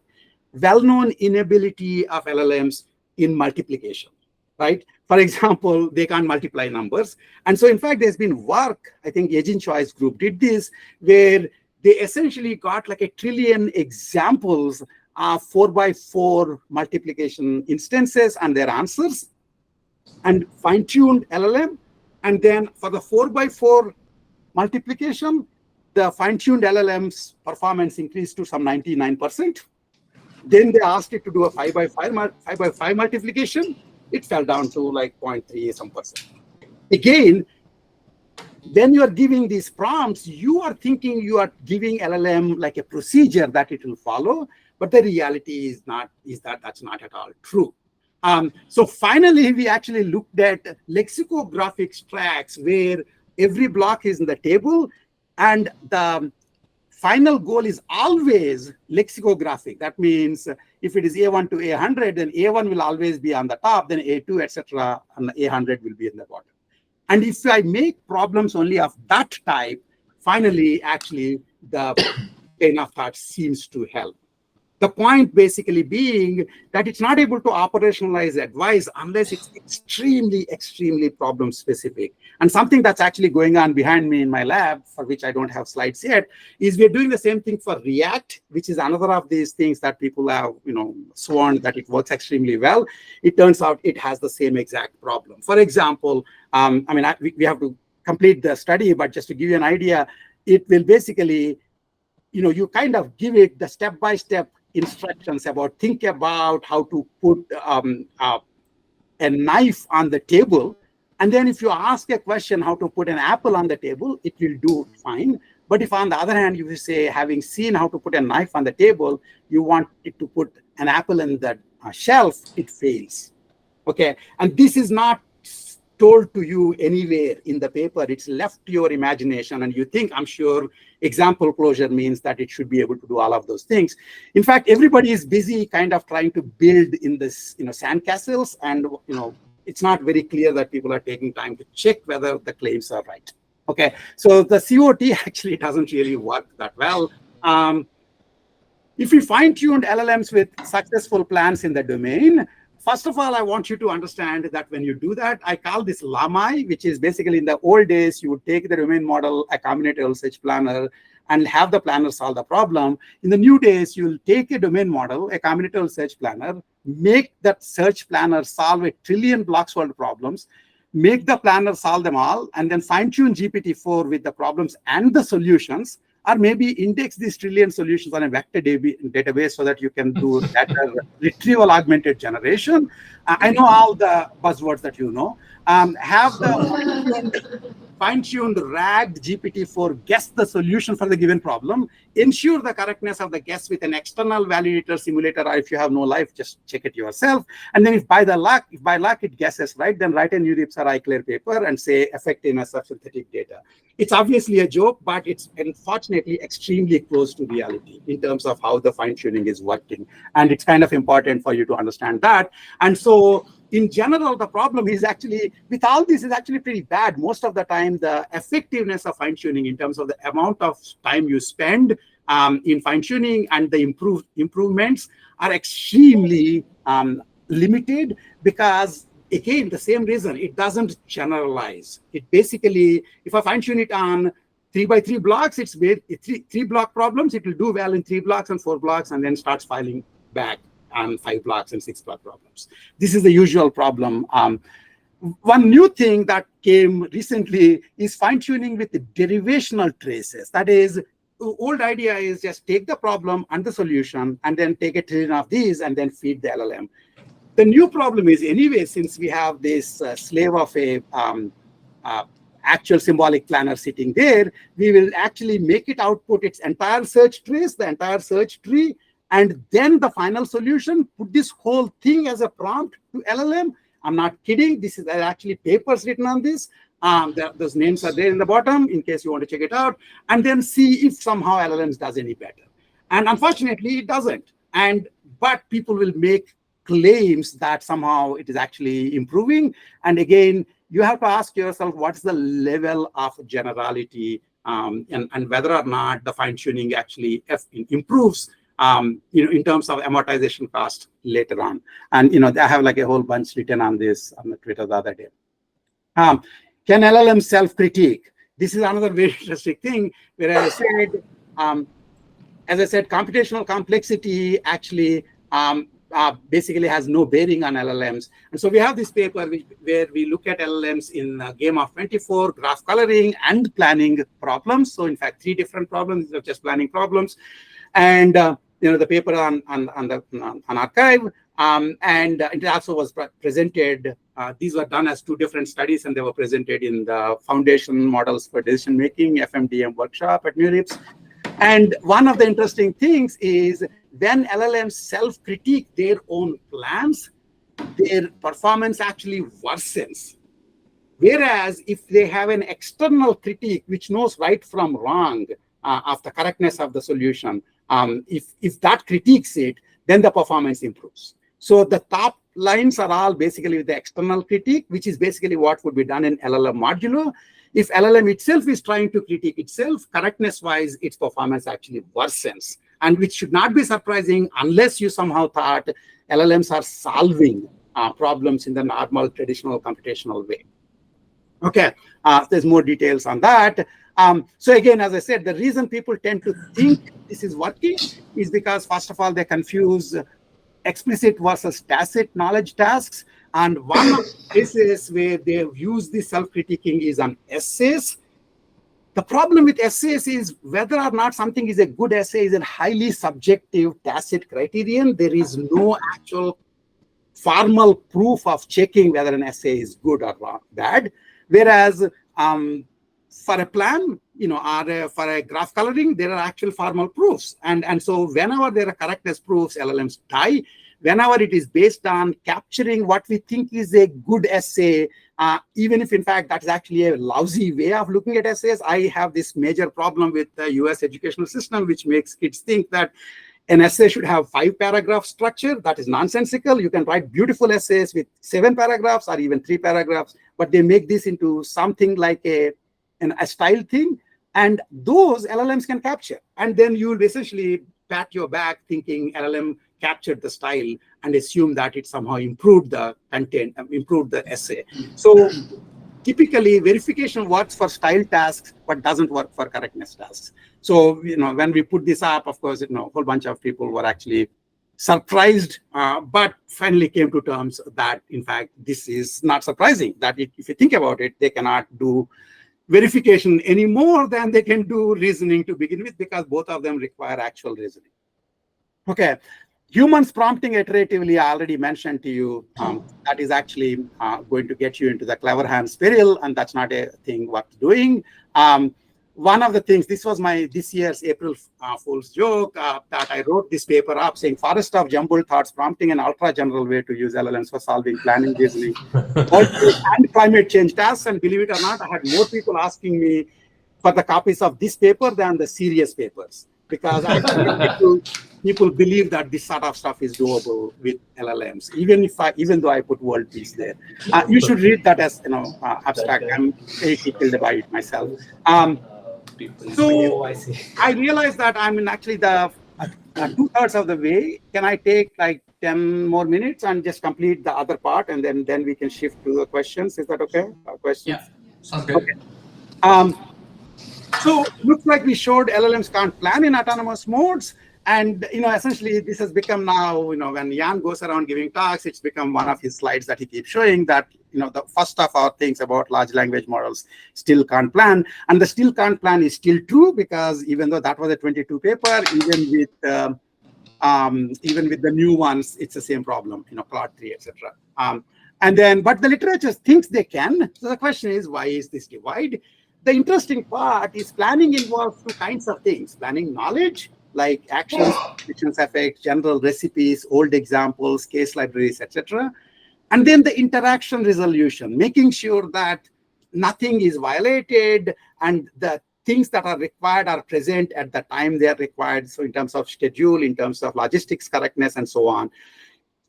well-known inability of LLMs in multiplication, right? For example, they can't multiply numbers. And so in fact, there's been work, I think Agent Choice Group did this, where they essentially got like 1 trillion examples of 4x4 multiplication instances and their answers, and fine-tuned LLM. And then for the 4x4 multiplication, the fine-tuned LLM's performance increased to some 99%. Then they asked it to do a 5x5 multiplication. It fell down to like 0.3 some percent. Again, when you are giving these prompts, you are thinking you are giving LLM like a procedure that it will follow, but the reality is that that's not at all true. So finally, we actually looked at lexicographic tracks where every block is in the table, and the final goal is always lexicographic. That means if it is A1 to A100, then A1 will always be on the top, then A2, etc., and A100 will be in the bottom. And if I make problems only of that type, finally, actually, the chain of thought seems to help. The point basically being that it's not able to operationalize advice unless it's extremely, extremely problem specific. And something that's actually going on behind me in my lab, for which I don't have slides yet, is we're doing the same thing for React, which is another of these things that people have sworn that it works extremely well. It turns out it has the same exact problem. For example, we have to complete the study, but just to give you an idea, it will basically, you kind of give it the step-by-step instructions think about how to put a knife on the table, And then if you ask a question how to put an apple on the table, it will do fine. But if on the other hand, you say, having seen how to put a knife on the table, you want it to put an apple in the shelf, it fails. Okay, and this is not told to you anywhere in the paper. It's left to your imagination, and you think, I'm sure example closure means that it should be able to do all of those things. In fact, everybody is busy kind of trying to build in this, sandcastles, and it's not very clear that people are taking time to check whether the claims are right. Okay, so the COT actually doesn't really work that well. If we fine-tuned LLMs with successful plans in the domain, first of all, I want you to understand that when you do that, I call this LAMI, which is basically in the old days, you would take the domain model, a combinatorial search planner, and have the planner solve the problem. In the new days, you'll take a domain model, a combinatorial search planner, make that search planner solve 1 trillion blocks world problems, make the planner solve them all, and then fine-tune GPT-4 with the problems and the solutions, or maybe index these trillion solutions on a vector database so that you can do better retrieval augmented generation. I know all the buzzwords that you know. Have the fine-tuned RAG GPT-4 guess the solution for the given problem, ensure the correctness of the guess with an external validator simulator, or if you have no life, just check it yourself. And then if by luck it guesses right, then write a new RIPS or iClear paper and say effectiveness of synthetic data. It's obviously a joke, but it's unfortunately extremely close to reality in terms of how the fine-tuning is working. And it's kind of important for you to understand that. And so in general, the problem is actually, with all this, is actually pretty bad. Most of the time, the effectiveness of fine-tuning in terms of the amount of time you spend in fine-tuning and the improvements are extremely limited because, again, the same reason, it doesn't generalize. It basically, if I fine-tune it on 3x3 blocks, it's three block problems. It will do well in 3 blocks and 4 blocks, and then starts filing back on 5 blocks and 6 block problems. This is the usual problem. One new thing that came recently is fine-tuning with the derivational traces. That is, the old idea is just take the problem and the solution, and then take 1 trillion of these, and then feed the LLM. The new problem is, anyway, since we have this slave of a actual symbolic planner sitting there, we will actually make it output its entire search trace, the entire search tree, and then the final solution, put this whole thing as a prompt to LLM. I'm not kidding. There are actually papers written on this. Those names are there in the bottom in case you want to check it out, and then see if somehow LLMs does any better. And unfortunately, it doesn't. But people will make claims that somehow it is actually improving. And again, you have to ask yourself, what's the level of generality and whether or not the fine-tuning actually improves in terms of amortization cost later on. And I have like a whole bunch written on this on the Twitter the other day. Can LLM self-critique? This is another very interesting thing where as I said, computational complexity actually basically has no bearing on LLMs. And so we have this paper where we look at LLMs in a game of 24, graph coloring and planning problems. So in fact, 3 different problems, these are just planning problems. And the paper on archive, and it also was presented. These were done as 2 different studies, and they were presented in the Foundation Models for Decision Making (FMDM) workshop at NeurIPS. And one of the interesting things is when LLMs self-critique their own plans, their performance actually worsens. Whereas if they have an external critique which knows right from wrong of the correctness of the solution, if that critiques it, then the performance improves. So the top lines are all basically with the external critique, which is basically what would be done in LLM modular. If LLM itself is trying to critique itself, correctness-wise, its performance actually worsens. And which should not be surprising unless you somehow thought LLMs are solving problems in the normal, traditional, computational way. Okay, there's more details on that. So again, as I said, the reason people tend to think this is working is because, first of all, they confuse explicit versus tacit knowledge tasks. And one of the cases where they use the self-critiquing is on essays. The problem with essays is whether or not something is a good essay is a highly subjective tacit criterion. There is no actual formal proof of checking whether an essay is good or wrong, bad. Whereas for a plan, or for a graph coloring, there are actual formal proofs. And so whenever there are correctness proofs, LLMs die. Whenever it is based on capturing what we think is a good essay, even if in fact that's actually a lousy way of looking at essays. I have this major problem with the US educational system, which makes kids think that an essay should have 5-paragraph structure. That is nonsensical. You can write beautiful essays with 7 paragraphs or even 3 paragraphs, but they make this into something like a style thing, and those LLMs can capture. And then you'll essentially pat your back thinking LLM captured the style and assume that it somehow improved the content, improved the essay. So typically, verification works for style tasks, but doesn't work for correctness tasks. So, when we put this up, of course, a whole bunch of people were actually surprised, but finally came to terms that, in fact, this is not surprising, that if you think about it, they cannot do verification any more than they can do reasoning to begin with, because both of them require actual reasoning. Okay. Humans prompting iteratively, I already mentioned to you, that is actually going to get you into the clever hand spiral, and that's not a thing worth doing. One of the things, this was this year's April Fool's joke, that I wrote this paper up saying forest of jumbled thoughts prompting an ultra general way to use LLMs for solving planning, reasoning, and climate change tasks. And believe it or not, I had more people asking me for the copies of this paper than the serious papers, because actually people believe that this sort of stuff is doable with LLMs, even though I put world peace there. You should read that as abstract. I'm very tickled by it myself. So I realized that I'm in actually the 2/3 of the way. Can I take like 10 more minutes and just complete the other part, and then we can shift to the questions? Is that okay? Questions? Yeah, sounds good. Okay. So looks like we showed LLMs can't plan in autonomous modes. And, essentially this has become now, when Jan goes around giving talks, it's become one of his slides that he keeps showing that, the first of our things about large language models still can't plan. And the still can't plan is still true, because even though that was a 22 paper, even with the new ones, it's the same problem, Claude 3, etc. But the literature thinks they can. So the question is, why is this divide? The interesting part is planning involves 2 kinds of things: planning knowledge, like actions, actions, effects, general recipes, old examples, case libraries, etc. And then the interaction resolution, making sure that nothing is violated and the things that are required are present at the time they are required. So in terms of schedule, in terms of logistics correctness, and so on.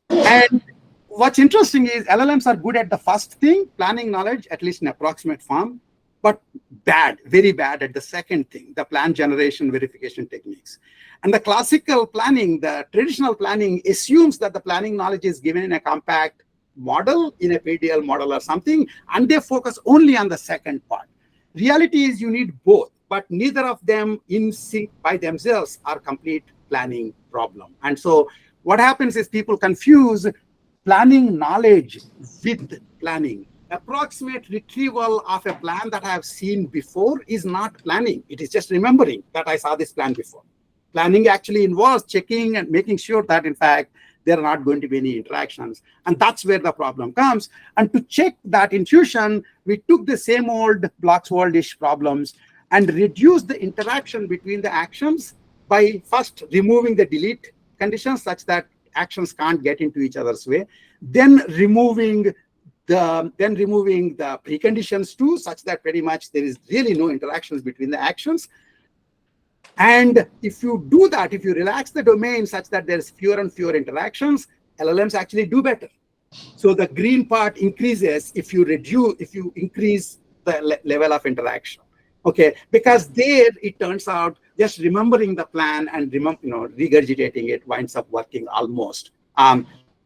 And what's interesting is LLMs are good at the first thing, planning knowledge, at least in approximate form, but bad, very bad at the second thing, the plan generation verification techniques. And the classical planning, the traditional planning, assumes that the planning knowledge is given in a compact model, in a PDL model or something, and they focus only on the second part. Reality is you need both, but neither of them in sync by themselves are complete planning problem. And so what happens is people confuse planning knowledge with planning. Approximate retrieval of a plan that I have seen before is not planning. It is just remembering that I saw this plan before. Planning actually involves checking and making sure that, in fact, there are not going to be any interactions. And that's where the problem comes. And to check that intuition, we took the same old blocks world-ish problems and reduced the interaction between the actions by first removing the delete conditions such that actions can't get into each other's way, then removing the preconditions too, such that pretty much there is really no interactions between the actions. And if you do that, if you relax the domain such that there's fewer and fewer interactions, LLMs actually do better. So the green part increases if you increase the level of interaction. Okay, because there it turns out just remembering the plan and regurgitating it winds up working almost.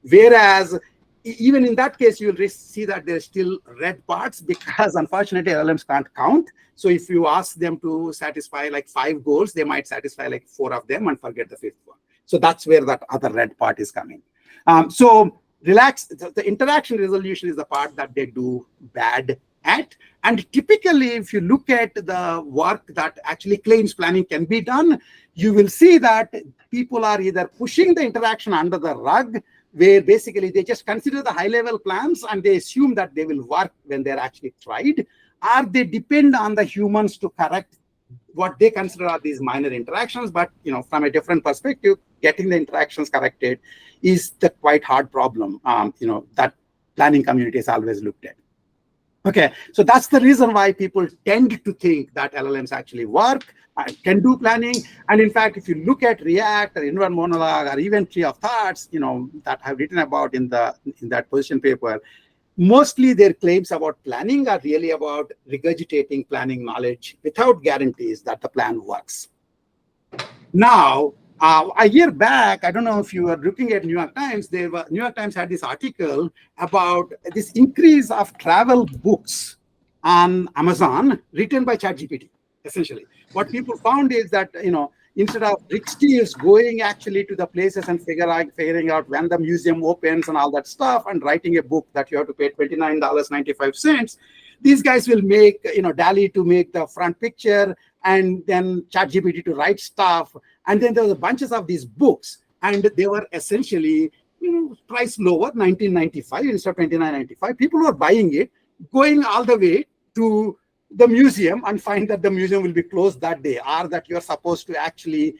Whereas even in that case, you'll see that there's still red parts because unfortunately LLMs can't count. So if you ask them to satisfy like 5 goals, they might satisfy like 4 of them and forget the 5th one. So that's where that other red part is coming. So relax, the interaction resolution is the part that they do bad at. And typically, if you look at the work that actually claims planning can be done, you will see that people are either pushing the interaction under the rug, where basically they just consider the high-level plans and they assume that they will work when they're actually tried, or they depend on the humans to correct what they consider are these minor interactions. But from a different perspective, getting the interactions corrected is the quite hard problem that planning community has always looked at. Okay, so that's the reason why people tend to think that LLMs actually work, can do planning. And in fact, if you look at React or Invert Monologue or even Tree of Thoughts, that I've written about in that position paper, mostly their claims about planning are really about regurgitating planning knowledge without guarantees that the plan works. Now, a year back, I don't know if you were looking at New York Times, New York Times had this article about this increase of travel books on Amazon written by ChatGPT, essentially. What people found is that, instead of rich Steves going actually to the places and figuring out when the museum opens and all that stuff and writing a book that you have to pay $29.95, these guys will make, DALL-E to make the front picture and then ChatGPT to write stuff. And then there were bunches of these books, and they were essentially priced lower, $19.95 instead of $29.95. People were buying it, going all the way to the museum and find that the museum will be closed that day, or that you're supposed to actually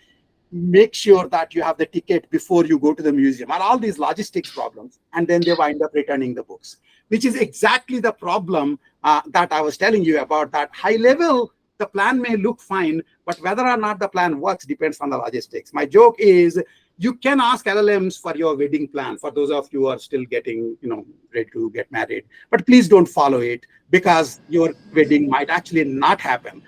make sure that you have the ticket before you go to the museum, or all these logistics problems. And then they wind up returning the books, which is exactly the problem that I was telling you about. That high level, the plan may look fine, but whether or not the plan works depends on the logistics. My joke is, you can ask LLMs for your wedding plan, for those of you who are still getting, ready to get married. But please don't follow it, because your wedding might actually not happen.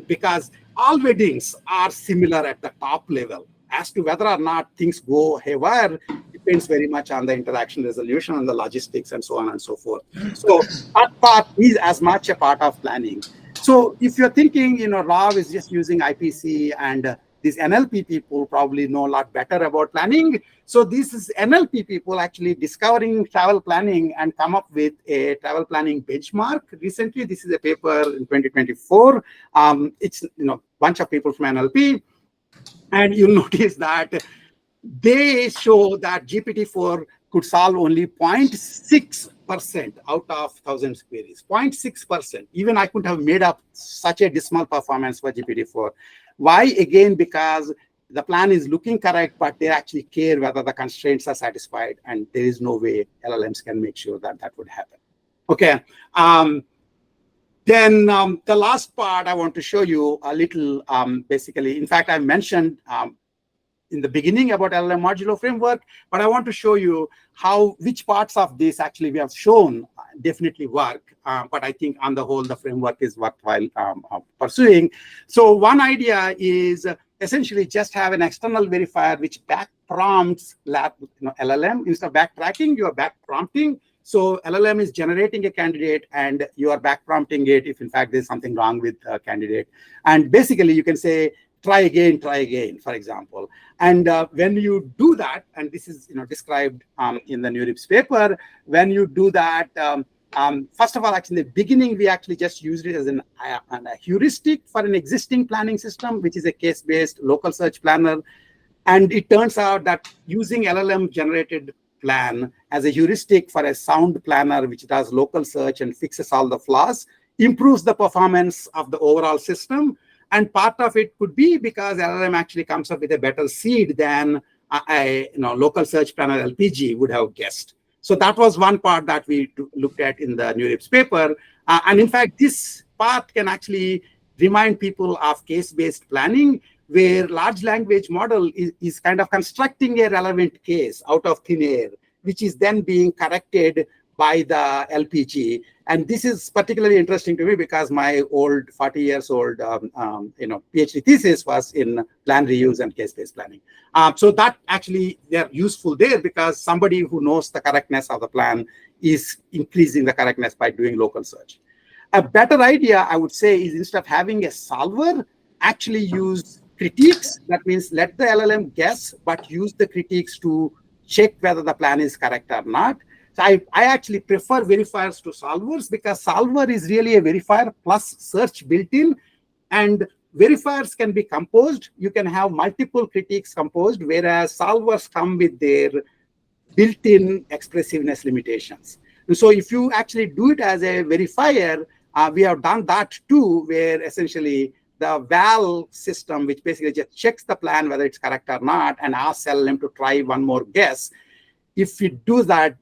Because all weddings are similar at the top level. As to whether or not things go haywire depends very much on the interaction resolution and the logistics and so on and so forth. So that part is as much a part of planning. So if you're thinking, Rob is just using IPC, and these NLP people probably know a lot better about planning. So this is NLP people actually discovering travel planning and come up with a travel planning benchmark. Recently, this is a paper in 2024. It's bunch of people from NLP, and you'll notice that they show that GPT-4 could solve only 0.6% out of thousands queries. 0.6%. Even I could have made up such a dismal performance for GPT-4. Why? Again, because the plan is looking correct, but they actually care whether the constraints are satisfied, and there is no way LLMs can make sure that that would happen. Okay. Then the last part I want to show you a little, basically, in fact, I mentioned in the beginning about LLM modular framework, but I want to show you which parts of this actually we have shown definitely work. But I think on the whole, the framework is worthwhile pursuing. So one idea is essentially just have an external verifier which back prompts LLM. Instead of backtracking, you are back prompting. So LLM is generating a candidate, and you are back prompting it if in fact there's something wrong with a candidate. And basically you can say, try again, for example. And when you do that, and this is described in the NeurIPS paper, when you do that, first of all, actually in the beginning, we actually just used it as a heuristic for an existing planning system, which is a case-based local search planner. And it turns out that using LLM-generated plan as a heuristic for a sound planner, which does local search and fixes all the flaws, improves the performance of the overall system. And part of it could be because LLM actually comes up with a better seed than a local search planner LPG would have guessed. So that was one part that we looked at in the NeurIPS paper. And in fact, this part can actually remind people of case-based planning, where large language model is kind of constructing a relevant case out of thin air, which is then being corrected by the LPG. And this is particularly interesting to me because my old 40 years old PhD thesis was in plan reuse and case-based planning. So that actually they're useful there because somebody who knows the correctness of the plan is increasing the correctness by doing local search. A better idea, I would say, is instead of having a solver, actually use critiques. That means let the LLM guess, but use the critiques to check whether the plan is correct or not. So I actually prefer verifiers to solvers because solver is really a verifier plus search built in, and verifiers can be composed. You can have multiple critiques composed, whereas solvers come with their built-in expressiveness limitations. And so if you actually do it as a verifier, we have done that too, where essentially the val system, which basically just checks the plan whether it's correct or not, and asks LLM to try one more guess. If you do that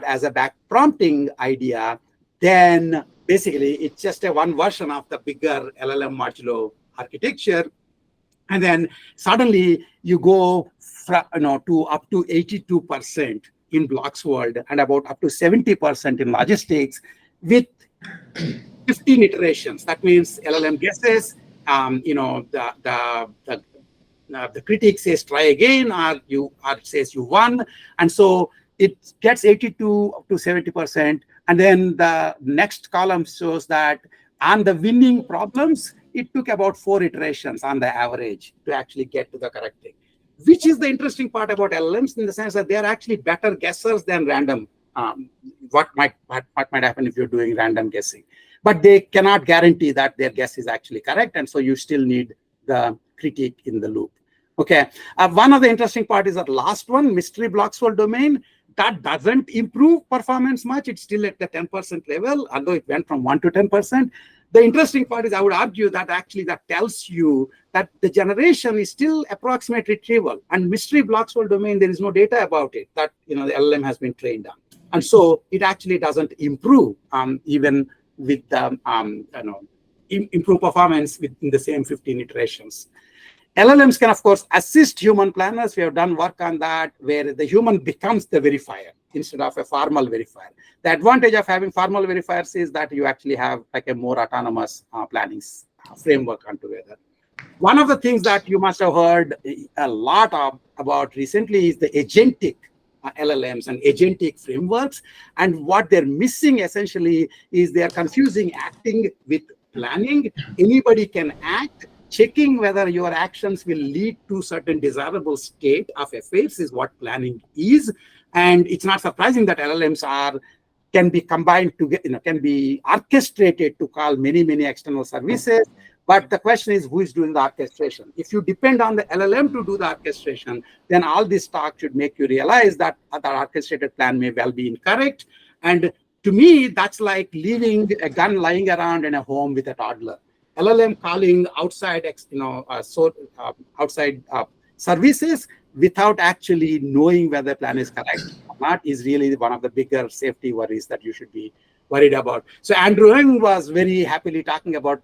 as a back prompting idea, then basically it's just a one version of the bigger LLM modulo architecture. And then suddenly you go to up to 82% in blocks world and about up to 70% in logistics with 15 iterations. That means LLM guesses, the critic says try again, or says you won. And so it gets 82 up to 70%. And then the next column shows that on the winning problems, it took about 4 iterations on the average to actually get to the correct thing, which is the interesting part about LLMs, in the sense that they're actually better guessers than random. What might happen if you're doing random guessing, but they cannot guarantee that their guess is actually correct, and so you still need the critique in the loop. Okay, one of the interesting part is that last one, mystery blocks world domain, that doesn't improve performance much. It's still at the 10% level, although it went from 1 to 10%. The interesting part is, I would argue that actually that tells you that the generation is still approximate retrieval, and mystery blocks world domain, there is no data about it that the LLM has been trained on, and so it actually doesn't improve even with the improve performance within the same 15 iterations. LLMs can, of course, assist human planners. We have done work on that, where the human becomes the verifier instead of a formal verifier. The advantage of having formal verifiers is that you actually have like a more autonomous planning framework altogether. One of the things that you must have heard a lot about recently is the agentic LLMs and agentic frameworks. And what they're missing essentially is they're confusing acting with planning. Anybody can act. Checking whether your actions will lead to certain desirable state of affairs is what planning is. And it's not surprising that LLMs can be combined to can be orchestrated to call many, many external services. But the question is, who is doing the orchestration? If you depend on the LLM to do the orchestration, then all this talk should make you realize that the orchestrated plan may well be incorrect. And to me, that's like leaving a gun lying around in a home with a toddler. LLM calling outside, outside services without actually knowing whether the plan is correct or not is really one of the bigger safety worries that you should be worried about. So Andrew Ng was very happily talking about,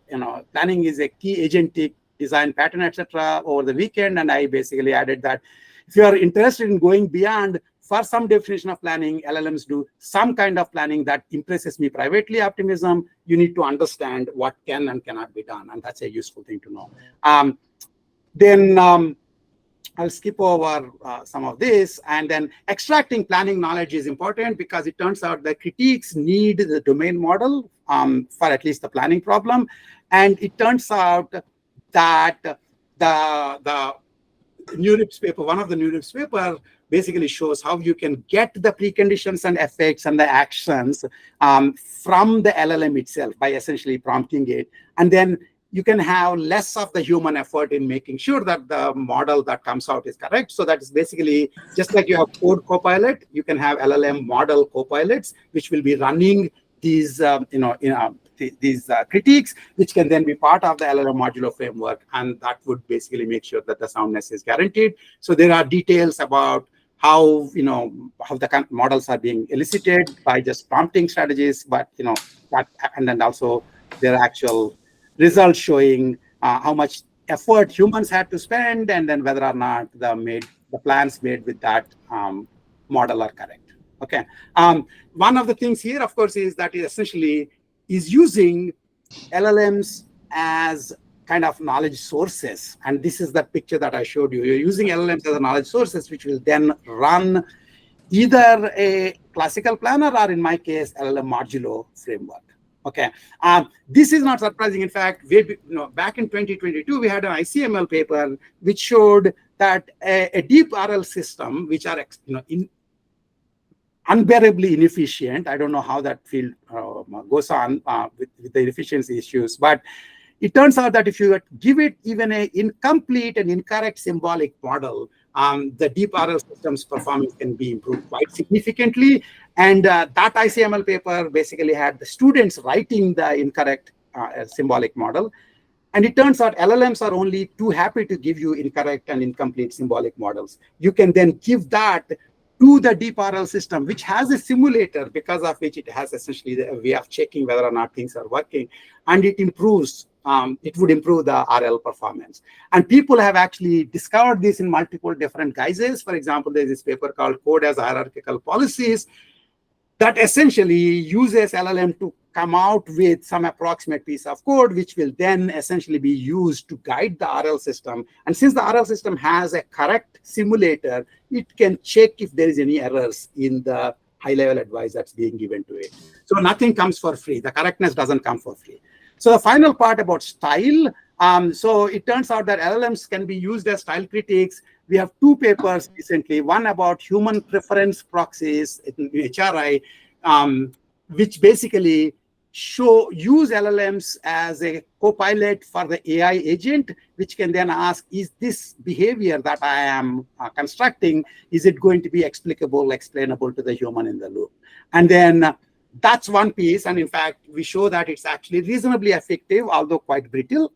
planning is a key agentic design pattern, etc. over the weekend, and I basically added that if you are interested in going beyond, for some definition of planning, LLMs do some kind of planning that impresses me privately, optimism. You need to understand what can and cannot be done, and that's a useful thing to know. Then I'll skip over some of this, and then extracting planning knowledge is important because it turns out that critiques need the domain model for at least the planning problem, and it turns out that the NeurIPS paper, one of the NeurIPS paper, basically shows how you can get the preconditions and effects and the actions from the LLM itself by essentially prompting it. And then you can have less of the human effort in making sure that the model that comes out is correct. So that is basically just like you have code copilot, you can have LLM model copilots, which will be running these, these critiques, which can then be part of the LLM modular framework. And that would basically make sure that the soundness is guaranteed. So there are details about how the models are being elicited by just prompting strategies, but and then also their actual results showing how much effort humans had to spend, and then whether or not the plans made with that model are correct. Okay. One of the things here, of course, is that it essentially is using LLMs as kind of knowledge sources. And this is the picture that I showed you. You're using LLMs as a knowledge sources, which will then run either a classical planner or, in my case, LLM modulo framework. Okay. This is not surprising. In fact, back in 2022, we had an ICML paper which showed that a deep RL system, which are unbearably inefficient. I don't know how that field goes on with the efficiency issues, but it turns out that if you give it even an incomplete and incorrect symbolic model, the deep RL system's performance can be improved quite significantly. And that ICML paper basically had the students writing the incorrect symbolic model. And it turns out LLMs are only too happy to give you incorrect and incomplete symbolic models. You can then give that to the deep RL system, which has a simulator, because of which it has essentially a way of checking whether or not things are working. And it improves, it would improve the RL performance. And people have actually discovered this in multiple different guises. For example, there's this paper called Code as Hierarchical Policies that essentially uses LLM to come out with some approximate piece of code, which will then essentially be used to guide the RL system. And since the RL system has a correct simulator, it can check if there is any errors in the high-level advice that's being given to it. So nothing comes for free. The correctness doesn't come for free. So the final part about style. So it turns out that LLMs can be used as style critics. We have two papers recently, one about human preference proxies in HRI, which basically use LLMs as a co-pilot for the AI agent, which can then ask, is this behavior that I am constructing, is it going to be explicable, explainable to the human in the loop? And then that's one piece. And in fact, we show that it's actually reasonably effective, although quite brittle.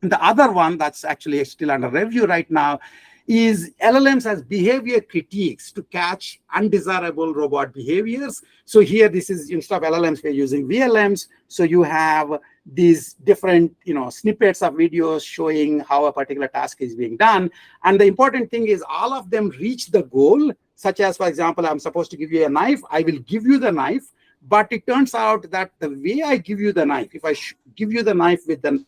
And the other one that's actually still under review right now is LLMs as behavior critiques to catch undesirable robot behaviors. So here, this is, instead of LLMs, we're using VLMs. So you have these different, snippets of videos showing how a particular task is being done. And the important thing is all of them reach the goal, such as, for example, I'm supposed to give you a knife. I will give you the knife. But it turns out that the way I give you the knife, if I give you the knife with the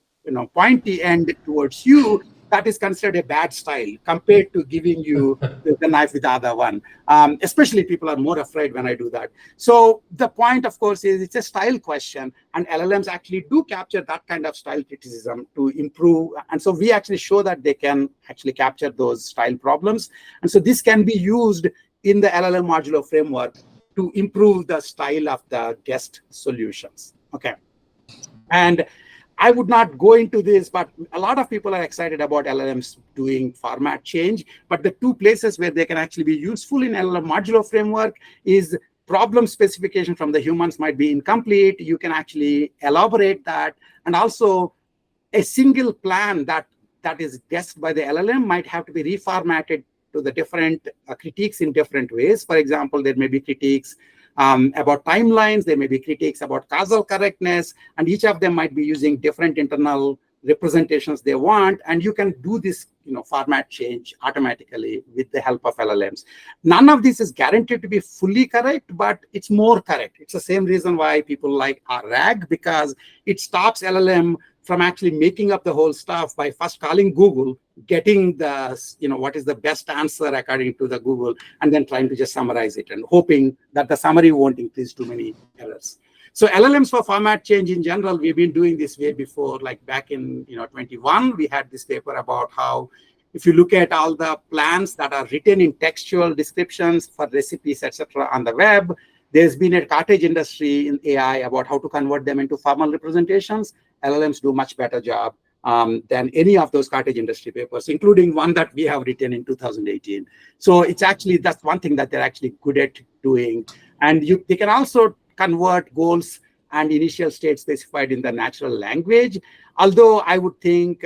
pointy end towards you, that is considered a bad style compared to giving you the knife with the other one. Especially people are more afraid when I do that. So the point, of course, is it's a style question. And LLMs actually do capture that kind of style criticism to improve. And so we actually show that they can actually capture those style problems. And so this can be used in the LLM modular framework to improve the style of the guest solutions. Okay. And I would not go into this, but a lot of people are excited about LLMs doing format change. But the two places where they can actually be useful in LLM modular framework is problem specification from the humans might be incomplete. You can actually elaborate that. And also a single plan that is guessed by the LLM might have to be reformatted to the different critiques in different ways. For example, there may be critiques about timelines, there may be critiques about causal correctness, and each of them might be using different internal representations they want, and you can do this format change automatically with the help of LLMs. None of this is guaranteed to be fully correct, but it's more correct. It's the same reason why people like RAG, because it stops LLM from actually making up the whole stuff by first calling Google, getting the, what is the best answer according to the Google, and then trying to just summarize it and hoping that the summary won't increase too many errors. So LLMs for format change in general, we've been doing this way before, like back in 21, we had this paper about how if you look at all the plans that are written in textual descriptions for recipes, etc. on the web, there's been a cottage industry in AI about how to convert them into formal representations. LLMs do much better job than any of those cottage industry papers, including one that we have written in 2018. So it's actually, that's one thing that they're actually good at doing. And they can also convert goals and initial state specified in the natural language. Although I would think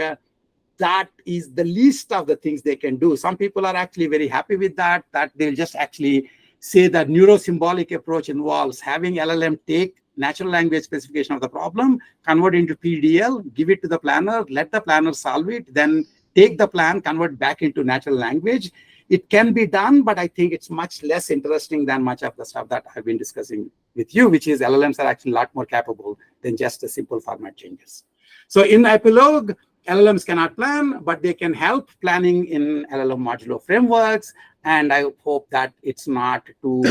that is the least of the things they can do. Some people are actually very happy with that they'll just actually say that neurosymbolic approach involves having LLM take natural language specification of the problem, convert into PDL, give it to the planner, let the planner solve it, then take the plan, convert back into natural language. It can be done, but I think it's much less interesting than much of the stuff that I've been discussing with you, which is LLMs are actually a lot more capable than just the simple format changes. So in epilogue, LLMs cannot plan, but they can help planning in LLM modular frameworks. And I hope that it's not too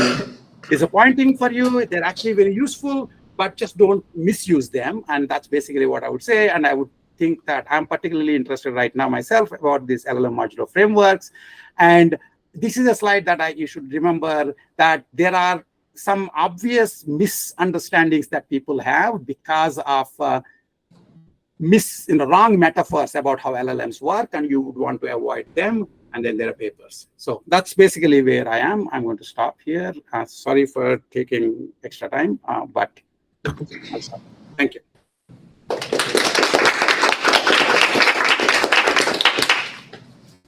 disappointing for you. They're actually very useful, but just don't misuse them. And that's basically what I would say. And I would think that I'm particularly interested right now myself about these LLM modular frameworks. And this is a slide that you should remember that there are some obvious misunderstandings that people have because of wrong metaphors about how LLMs work, and you would want to avoid them. and then there are papers. So that's basically where I am. I'm going to stop here. Sorry for taking extra time, but I'll stop. Thank you.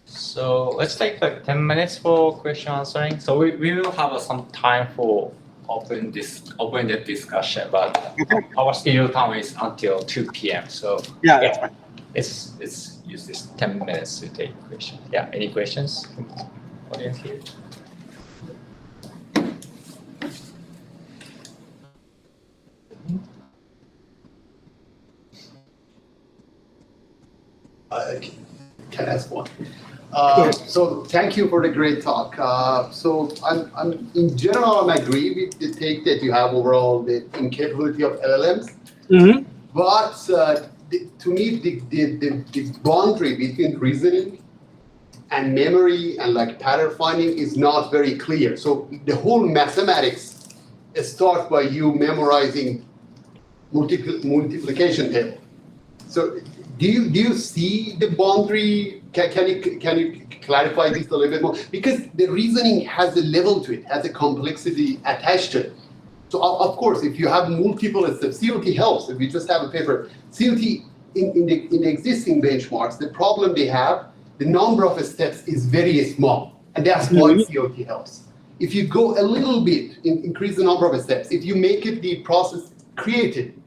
So let's take like 10 minutes for question answering. So we will have some time for open-ended discussion, but our scheduled time is until 2 p.m. So yeah, that's fine. Let's use this 10 minutes to take questions. Yeah, any questions from the audience here? Can I ask one? So thank you for the great talk. So I'm in general, I agree with the take that you have overall the incapability of LLMs. Mm-hmm. But to me, the boundary between reasoning and memory and like pattern finding is not very clear. So the whole mathematics starts by you memorizing multiplication table. So do you see the boundary? Can you clarify this a little bit more? Because the reasoning has a level to it, has a complexity attached to it. So of course, if you have multiple steps, CLT helps. If you just have a paper, CLT in the existing benchmarks, the problem they have, the number of steps is very small, and that's why CLT helps. If you go a little bit, increase the number of steps, if you make it the process created,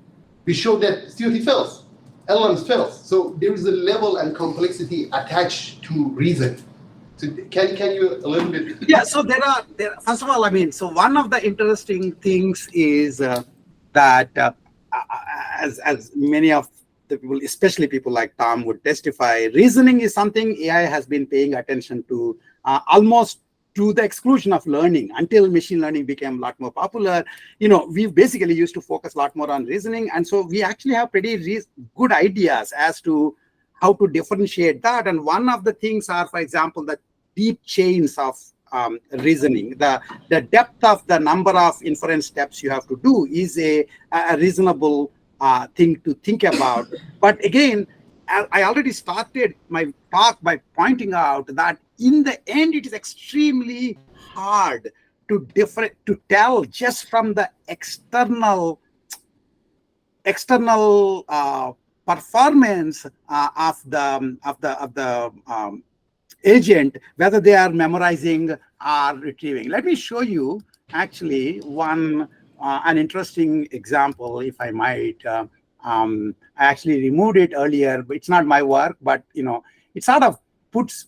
we show that CLT fails. LLMs fails. So there is a level and complexity attached to reason. So can you a little bit? Yeah. So there are first of all, I mean, so one of the interesting things is that as many of the people, especially people like Tom, would testify, reasoning is something AI has been paying attention to almost to the exclusion of learning. Until machine learning became a lot more popular, we basically used to focus a lot more on reasoning. And so we actually have pretty good ideas as to how to differentiate that. And one of the things are, for example, the deep chains of reasoning. The depth of the number of inference steps you have to do is a reasonable thing to think about. But again, I already started my talk by pointing out that in the end, it is extremely hard to tell just from the external performance of the agent, whether they are memorizing or retrieving. Let me show you actually an interesting example, if I might. I actually removed it earlier, but it's not my work, but it sort of puts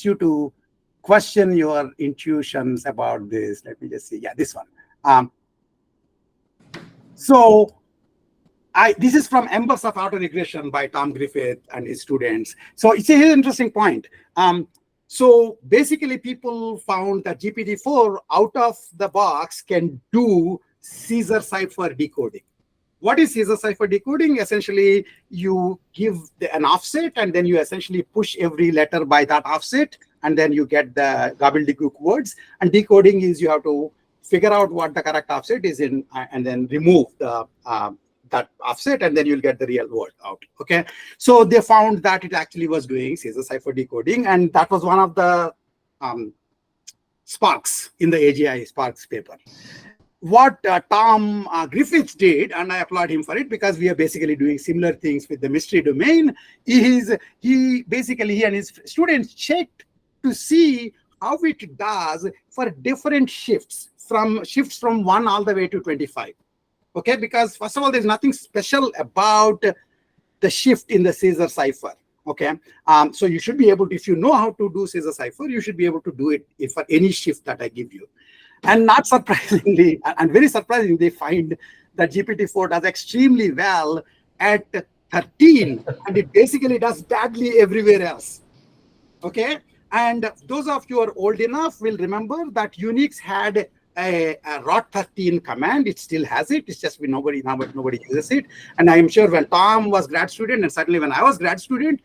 you to question your intuitions about this. Let me just see. Yeah, this one. So this is from Embers of Auto-Regression by Tom Griffith and his students. So it's an interesting point. So basically, people found that GPT-4 out of the box can do Caesar cipher decoding. What is Caesar cipher decoding? Essentially, you give an offset, and then you essentially push every letter by that offset, and then you get the gobbledygook words. And decoding is you have to figure out what the correct offset is in, and then remove that offset, and then you'll get the real word out. Okay. So they found that it actually was doing Caesar cipher decoding, and that was one of the sparks in the AGI Sparks paper. What Tom Griffiths did, and I applaud him for it because we are basically doing similar things with the mystery domain, is he and his students checked to see how it does for different shifts from 1 all the way to 25. Okay, because first of all, there's nothing special about the shift in the Caesar cipher. Okay, so you should be able to, if you know how to do Caesar cipher, you should be able to do it for any shift that I give you. And not surprisingly, and very surprisingly, they find that GPT-4 does extremely well at 13, and it basically does badly everywhere else. Okay, and those of you who are old enough will remember that Unix had a rot13 command. It still has it. It's just nobody uses it. And I'm sure when Tom was grad student, and certainly when I was grad student,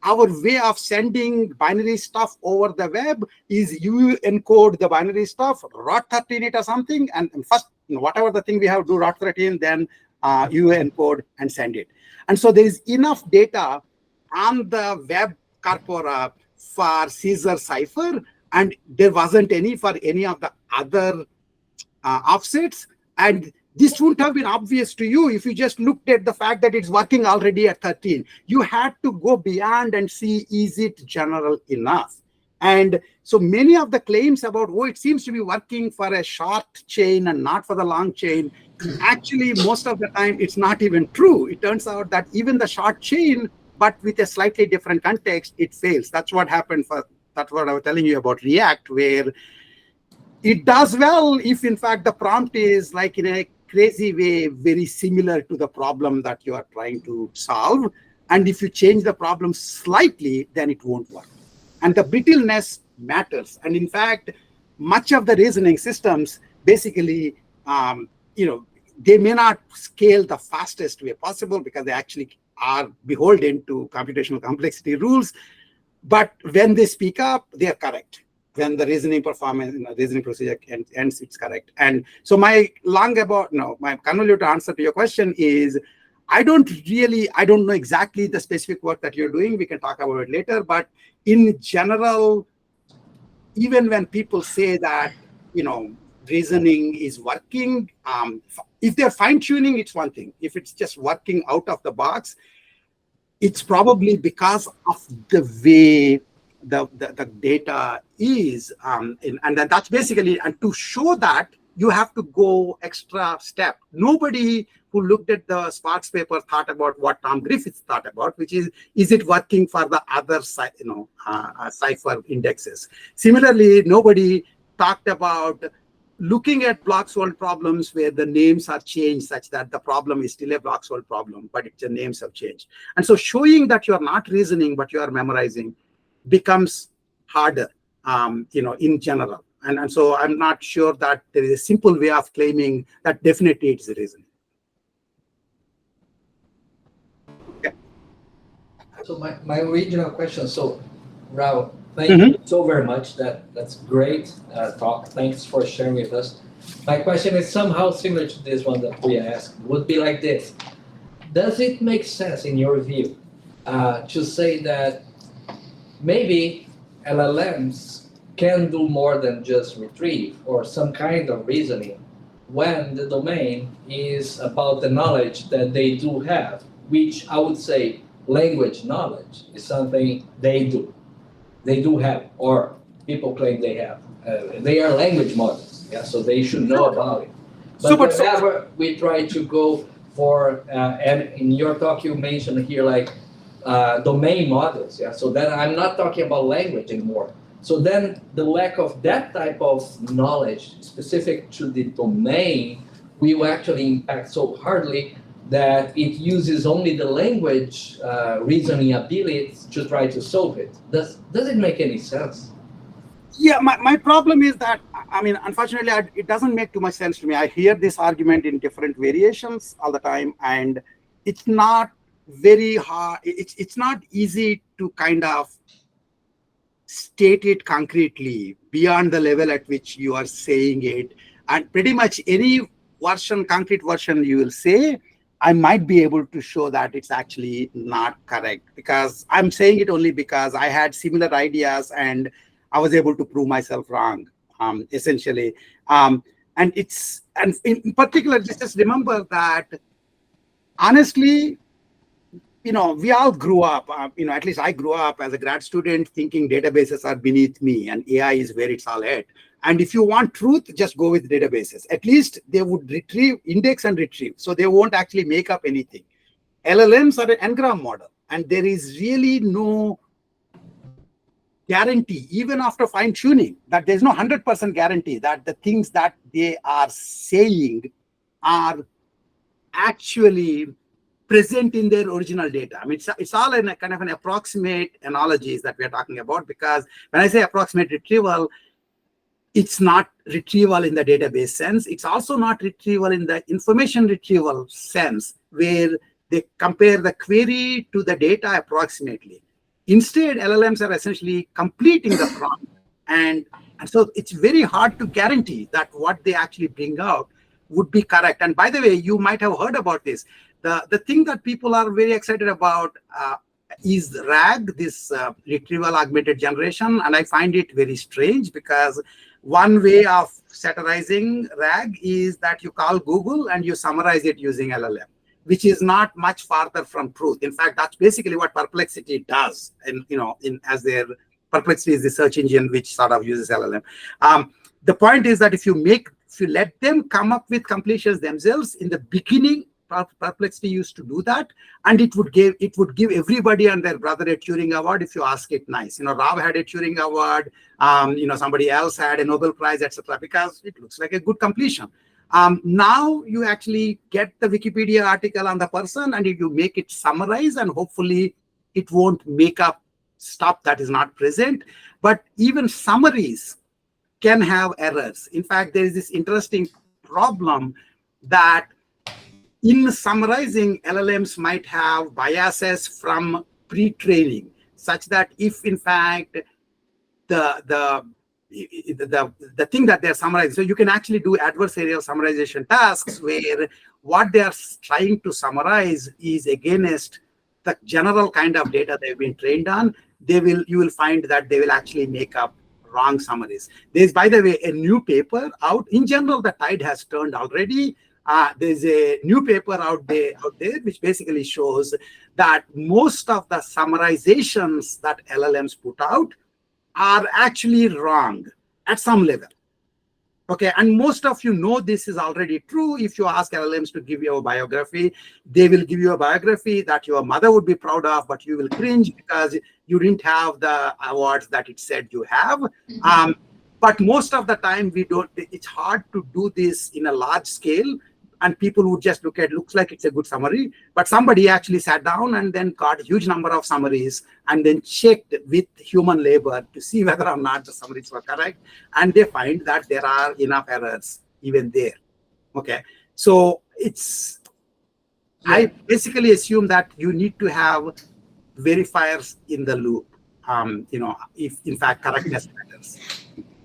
our way of sending binary stuff over the web is you encode the binary stuff, rot13 it or something, and first, whatever the thing we have, do rot13, then you encode and send it. And so there is enough data on the web corpora for Caesar cipher, and there wasn't any for any of the other offsets. And this wouldn't have been obvious to you if you just looked at the fact that it's working already at 13. You had to go beyond and see, is it general enough? And so many of the claims about, oh, it seems to be working for a short chain and not for the long chain, actually, most of the time, it's not even true. It turns out that even the short chain, but with a slightly different context, it fails. That's what happened that's what I was telling you about React, where it does well if, in fact, the prompt is like in a crazy way, very similar to the problem that you are trying to solve. And if you change the problem slightly, then it won't work. And the brittleness matters. And in fact, much of the reasoning systems, basically, they may not scale the fastest way possible because they actually are beholden to computational complexity rules. But when they speak up, they are correct. When the reasoning performance, reasoning procedure ends, it's correct. And so my convoluted answer to your question is, I don't know exactly the specific work that you're doing. We can talk about it later. But in general, even when people say that, reasoning is working, if they're fine-tuning, it's one thing. If it's just working out of the box, it's probably because of the way the data is. And that's basically, and to show that, you have to go extra step. Nobody who looked at the Sparks paper thought about what Tom Griffiths thought about, which is it working for the other cipher indexes? Similarly, nobody talked about looking at block-solved problems where the names are changed such that the problem is still a block-solved problem, but the names have changed. And so showing that you are not reasoning, but you are memorizing becomes harder, in general. And so I'm not sure that there is a simple way of claiming that definitely it's reasoning. Okay. So my original question, so Rao, thank you so very much. That's great talk. Thanks for sharing with us. My question is somehow similar to this one that we asked. Would be like this: does it make sense, in your view, to say that maybe LLMs can do more than just retrieve or some kind of reasoning when the domain is about the knowledge that they do have, which I would say language knowledge is something they do have, or people claim they have. They are language models, so they should know about it. But whenever we try to go for, and in your talk you mentioned here like domain models, so then I'm not talking about language anymore. So then the lack of that type of knowledge specific to the domain will actually impact so hardly that it uses only the language reasoning abilities to try to solve it. Does it make any sense? Yeah, my problem is that, unfortunately, it doesn't make too much sense to me. I hear this argument in different variations all the time, and it's not very hard. It's not easy to kind of state it concretely beyond the level at which you are saying it. And pretty much any concrete version you will say, I might be able to show that it's actually not correct, because I'm saying it only because I had similar ideas and I was able to prove myself wrong, essentially. And in particular, just remember that, honestly, we all grew up, at least I grew up as a grad student thinking databases are beneath me and AI is where it's all at. And if you want truth, just go with databases. At least they would index and retrieve. So they won't actually make up anything. LLMs are an n-gram model, and there is really no guarantee, even after fine tuning, that there's no 100% guarantee that the things that they are saying are actually present in their original data. It's all in a kind of an approximate analogies that we are talking about, because when I say approximate retrieval, it's not retrieval in the database sense. It's also not retrieval in the information retrieval sense, where they compare the query to the data approximately. Instead, LLMs are essentially completing the prompt. And so it's very hard to guarantee that what they actually bring out would be correct. And by the way, you might have heard about this. The thing that people are very excited about is RAG, this retrieval augmented generation, and I find it very strange because one way of satirizing RAG is that you call Google and you summarize it using LLM, which is not much farther from truth. In fact, that's basically what Perplexity does, and as their Perplexity is the search engine which sort of uses LLM. The point is that if you let them come up with completions themselves in the beginning, Perplexity used to do that, and it would give everybody and their brother a Turing Award if you ask it nice. Rao had a Turing Award, somebody else had a Nobel Prize, etc., because it looks like a good completion. Now you actually get the Wikipedia article on the person, and if you make it summarize, and hopefully it won't make up stuff that is not present. But even summaries can have errors. In fact, there is this interesting problem that in summarizing, LLMs might have biases from pre-training, such that if in fact the thing that they're summarizing, so you can actually do adversarial summarization tasks where what they're trying to summarize is against the general kind of data they've been trained on. You will find that they will actually make up wrong summaries. There's, by the way, a new paper out. In general, the tide has turned already. There's a new paper out there which basically shows that most of the summarizations that LLMs put out are actually wrong at some level. Okay, and most of you know this is already true. If you ask LLMs to give you a biography, they will give you a biography that your mother would be proud of, but you will cringe because you didn't have the awards that it said you have. But most of the time, it's hard to do this in a large scale, and people would just looks like it's a good summary, but somebody actually sat down and then got a huge number of summaries and then checked with human labor to see whether or not the summaries were correct. And they find that there are enough errors even there. Okay. So I basically assume that you need to have verifiers in the loop, if in fact correctness matters.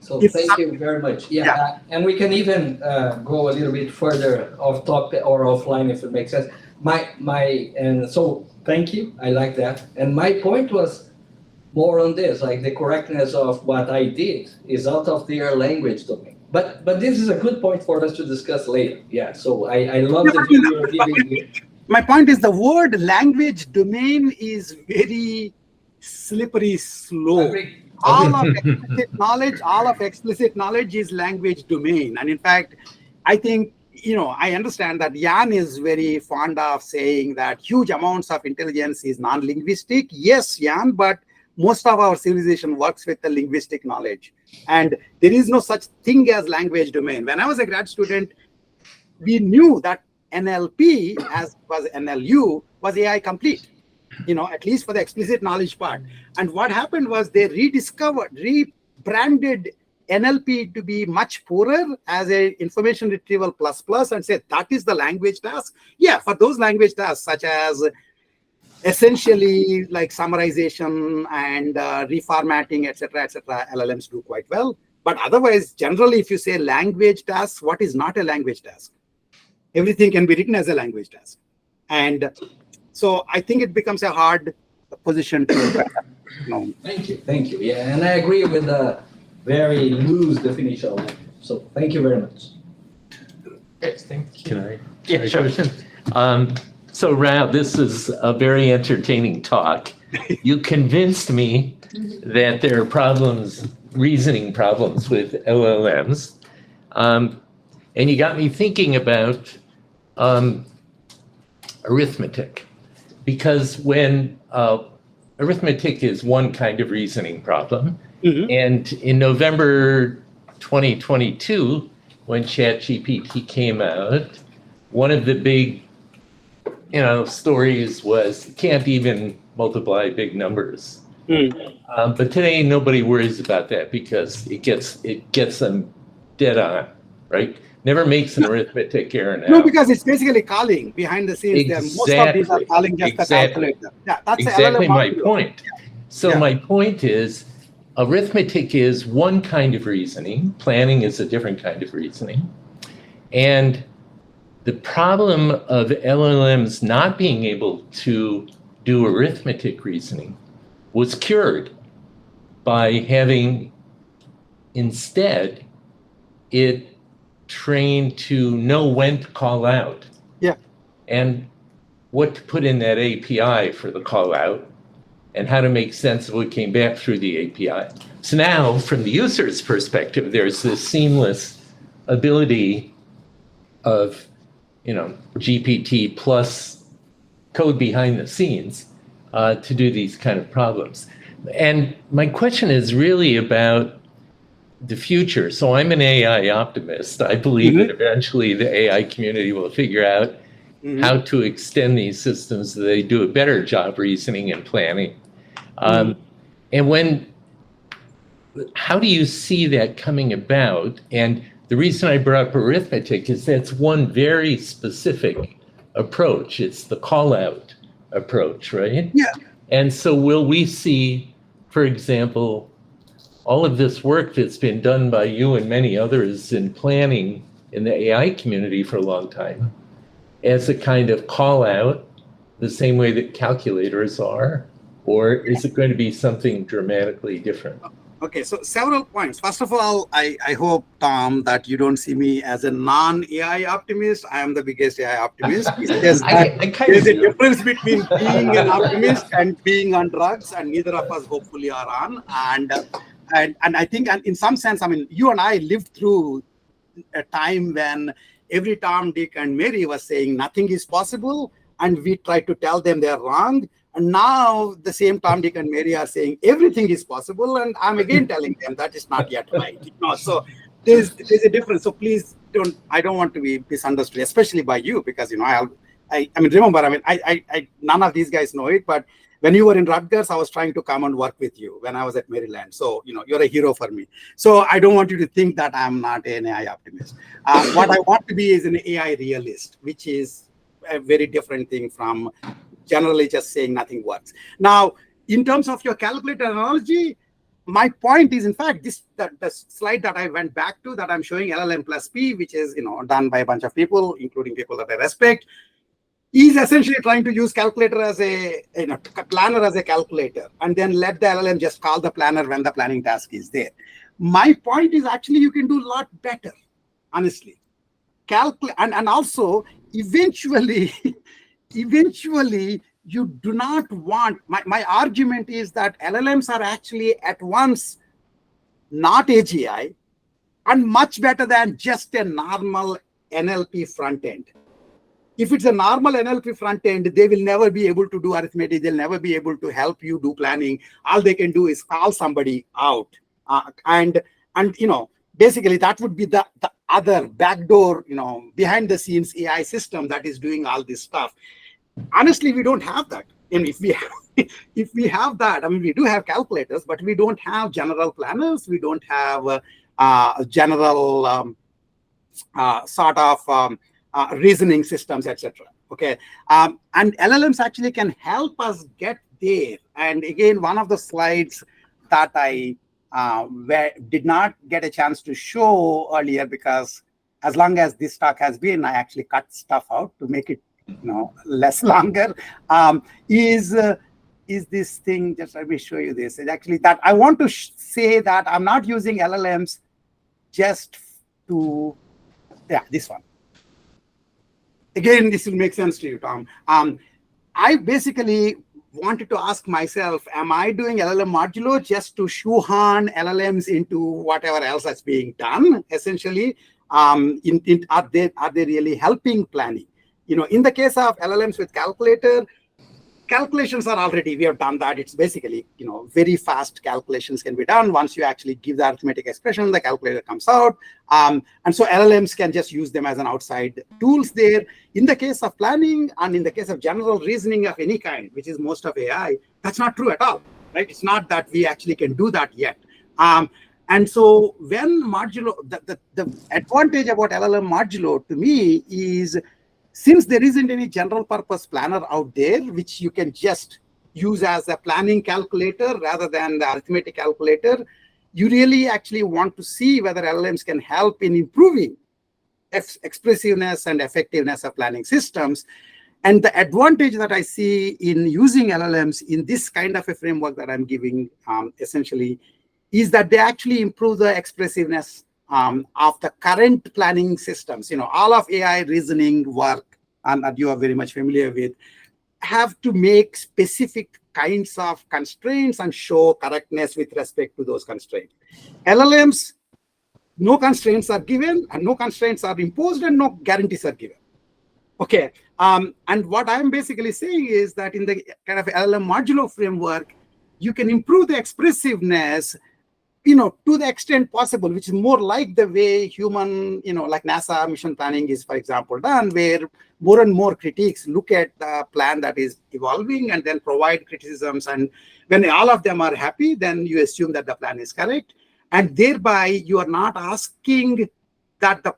So thank you very much. Yeah. And we can even go a little bit further off topic or offline if it makes sense. So thank you. I like that. And my point was more on this, like the correctness of what I did is out of their language domain. But this is a good point for us to discuss later. Yeah. So I love the view you're giving here. My point is the word language domain is very slippery slope. All of explicit knowledge is language domain. And in fact, I think, I understand that Jan is very fond of saying that huge amounts of intelligence is non-linguistic. Yes, Jan, but most of our civilization works with the linguistic knowledge. And there is no such thing as language domain. When I was a grad student, we knew that NLP, as was NLU, was AI complete. At least for the explicit knowledge part. And what happened was they rebranded NLP to be much poorer as a information retrieval plus and said that is the language task. Yeah, for those language tasks such as essentially like summarization and reformatting, etc., LLMs do quite well. But otherwise, generally, if you say language tasks, what is not a language task? Everything can be written as a language task. And so I think it becomes a hard position to Thank you. Yeah, and I agree with the very loose definition of language. So thank you very much. Yes, thank you. Can I? Yeah, sure. So Rao, this is a very entertaining talk. You convinced me that there are reasoning problems with LLMs. And you got me thinking about arithmetic. Because when arithmetic is one kind of reasoning problem, and in November 2022, when ChatGPT came out, one of the big, stories was you can't even multiply big numbers. But today nobody worries about that because it gets them dead on, right? Never makes an arithmetic error now. No, because it's basically calling behind the scenes. Most of these are calling just the calculator. Yeah, that's exactly my point. So my point is, arithmetic is one kind of reasoning. Planning is a different kind of reasoning. And the problem of LLMs not being able to do arithmetic reasoning was cured by having instead it trained to know when to call out. Yeah. And what to put in that API for the call out, and how to make sense of what came back through the API. So now, from the user's perspective, there's this seamless ability of, GPT plus code behind the scenes to do these kind of problems. And my question is really about the future. So I'm an AI optimist. I believe that eventually the AI community will figure out how to extend these systems so they do a better job reasoning and planning. And how do you see that coming about? And the reason I brought up arithmetic is that's one very specific approach. It's the call out approach, right? Yeah. And so will we see, for example, all of this work that's been done by you and many others in planning in the AI community for a long time as a kind of call out, the same way that calculators are? Or is it going to be something dramatically different? Okay, so several points. First of all, I hope, Tom, that you don't see me as a non-AI optimist. I am the biggest AI optimist. There's a difference between being an optimist and being on drugs, and neither of us hopefully are on. And I think, and in some sense, I mean, you and I lived through a time when every Tom, Dick, and Mary was saying nothing is possible, and we tried to tell them they're wrong. And now the same Tom, Dick, and Mary are saying everything is possible, and I'm again telling them that is not yet right. So there's a difference. So please don't. I don't want to be misunderstood, especially by you, because I mean, remember, I mean, I none of these guys know it, but when you were in Rutgers, I was trying to come and work with you when I was at Maryland. So you're a hero for me. So I don't want you to think that I'm not an AI optimist. What I want to be is an AI realist, which is a very different thing from generally just saying nothing works. Now, in terms of your calculator analogy, my point is, in fact, the slide that I went back to that I'm showing LLM plus P, which is done by a bunch of people, including people that I respect, is essentially trying to use calculator as a planner as a calculator, and then let the LLM just call the planner when the planning task is there. My point is actually you can do a lot better, honestly. And also eventually. Eventually, you do not want, my argument is that LLMs are actually at once not AGI and much better than just a normal NLP front end. If it's a normal NLP front end, they will never be able to do arithmetic. They'll never be able to help you do planning. All they can do is call somebody out. And basically that would be the other backdoor, behind the scenes AI system that is doing all this stuff. Honestly, we don't have that. And if we have that, I mean, we do have calculators, but we don't have general planners. We don't have general sort of reasoning systems, etc. Okay, and LLMs actually can help us get there. And again, one of the slides that I did not get a chance to show earlier, because as long as this talk has been, I actually cut stuff out to make it less longer, is this thing. Just let me show you this. It's actually that I want to say that I'm not using LLMs just to, this one. Again, this will make sense to you, Tom. I basically wanted to ask myself, am I doing LLM modulo just to shoehorn LLMs into whatever else that's being done, essentially? Are they really helping planning? In the case of LLMs with calculator, calculations are already, we have done that. It's basically, very fast calculations can be done. Once you actually give the arithmetic expression, the calculator comes out. And so LLMs can just use them as an outside tools there. In the case of planning and in the case of general reasoning of any kind, which is most of AI, that's not true at all, right? It's not that we actually can do that yet. And so when modulo, the advantage about LLM modulo to me is, since there isn't any general purpose planner out there, which you can just use as a planning calculator rather than the arithmetic calculator, you really actually want to see whether LLMs can help in improving expressiveness and effectiveness of planning systems. And the advantage that I see in using LLMs in this kind of a framework that I'm giving, essentially, is that they actually improve the expressiveness of the current planning systems. All of AI reasoning work, and that you are very much familiar with, have to make specific kinds of constraints and show correctness with respect to those constraints. LLMs, no constraints are given, and no constraints are imposed, and no guarantees are given. Okay, and what I'm basically saying is that in the kind of LLM modular framework, you can improve the expressiveness, to the extent possible, which is more like the way human, like NASA mission planning is, for example, done, where more and more critics look at the plan that is evolving and then provide criticisms. And when all of them are happy, then you assume that the plan is correct. And thereby, you are not asking that the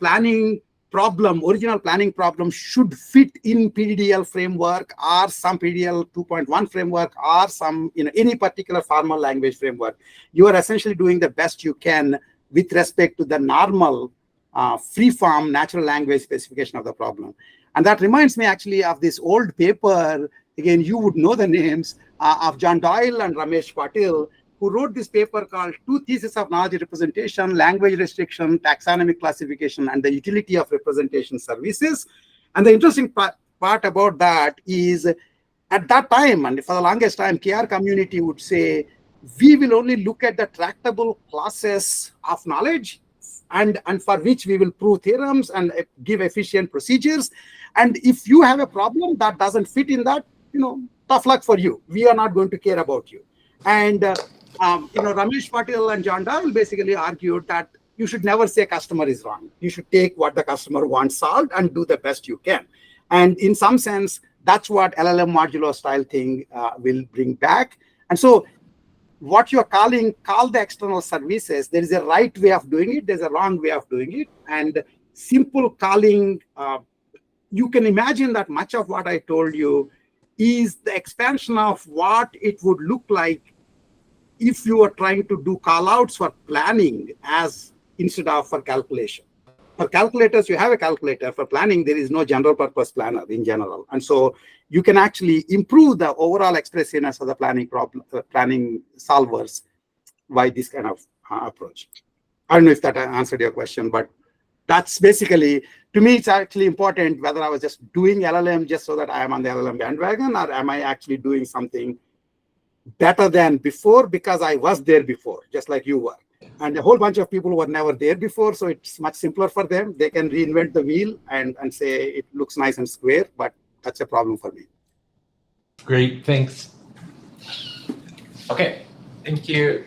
original planning problem should fit in PDDL framework or some PDDL 2.1 framework or some, any particular formal language framework. You are essentially doing the best you can with respect to the normal free-form natural language specification of the problem. And that reminds me actually of this old paper, again, you would know the names, of John Doyle and Ramesh Patil, who wrote this paper called Two Theses of Knowledge Representation, Language Restriction, Taxonomic Classification, and the Utility of Representation Services. And the interesting part about that is, at that time, and for the longest time, KR community would say, we will only look at the tractable classes of knowledge, and for which we will prove theorems and give efficient procedures. And if you have a problem that doesn't fit in that, tough luck for you. We are not going to care about you. And Ramesh Patil and John Doyle basically argued that you should never say customer is wrong. You should take what the customer wants solved and do the best you can. And in some sense, that's what LLM modular style thing will bring back. And so what you're call the external services, there is a right way of doing it, there's a wrong way of doing it. And simple calling, you can imagine that much of what I told you is the expansion of what it would look like if you are trying to do callouts for planning instead of for calculation. For calculators, you have a calculator. For planning, there is no general purpose planner in general. And so you can actually improve the overall expressiveness of the planning solvers by this kind of approach. I don't know if that answered your question, but that's basically, to me, it's actually important whether I was just doing LLM just so that I am on the LLM bandwagon, or am I actually doing something better than before because I was there before, just like you were. And a whole bunch of people were never there before, so it's much simpler for them. They can reinvent the wheel and say it looks nice and square, but that's a problem for me. Great, thanks. Okay, thank you.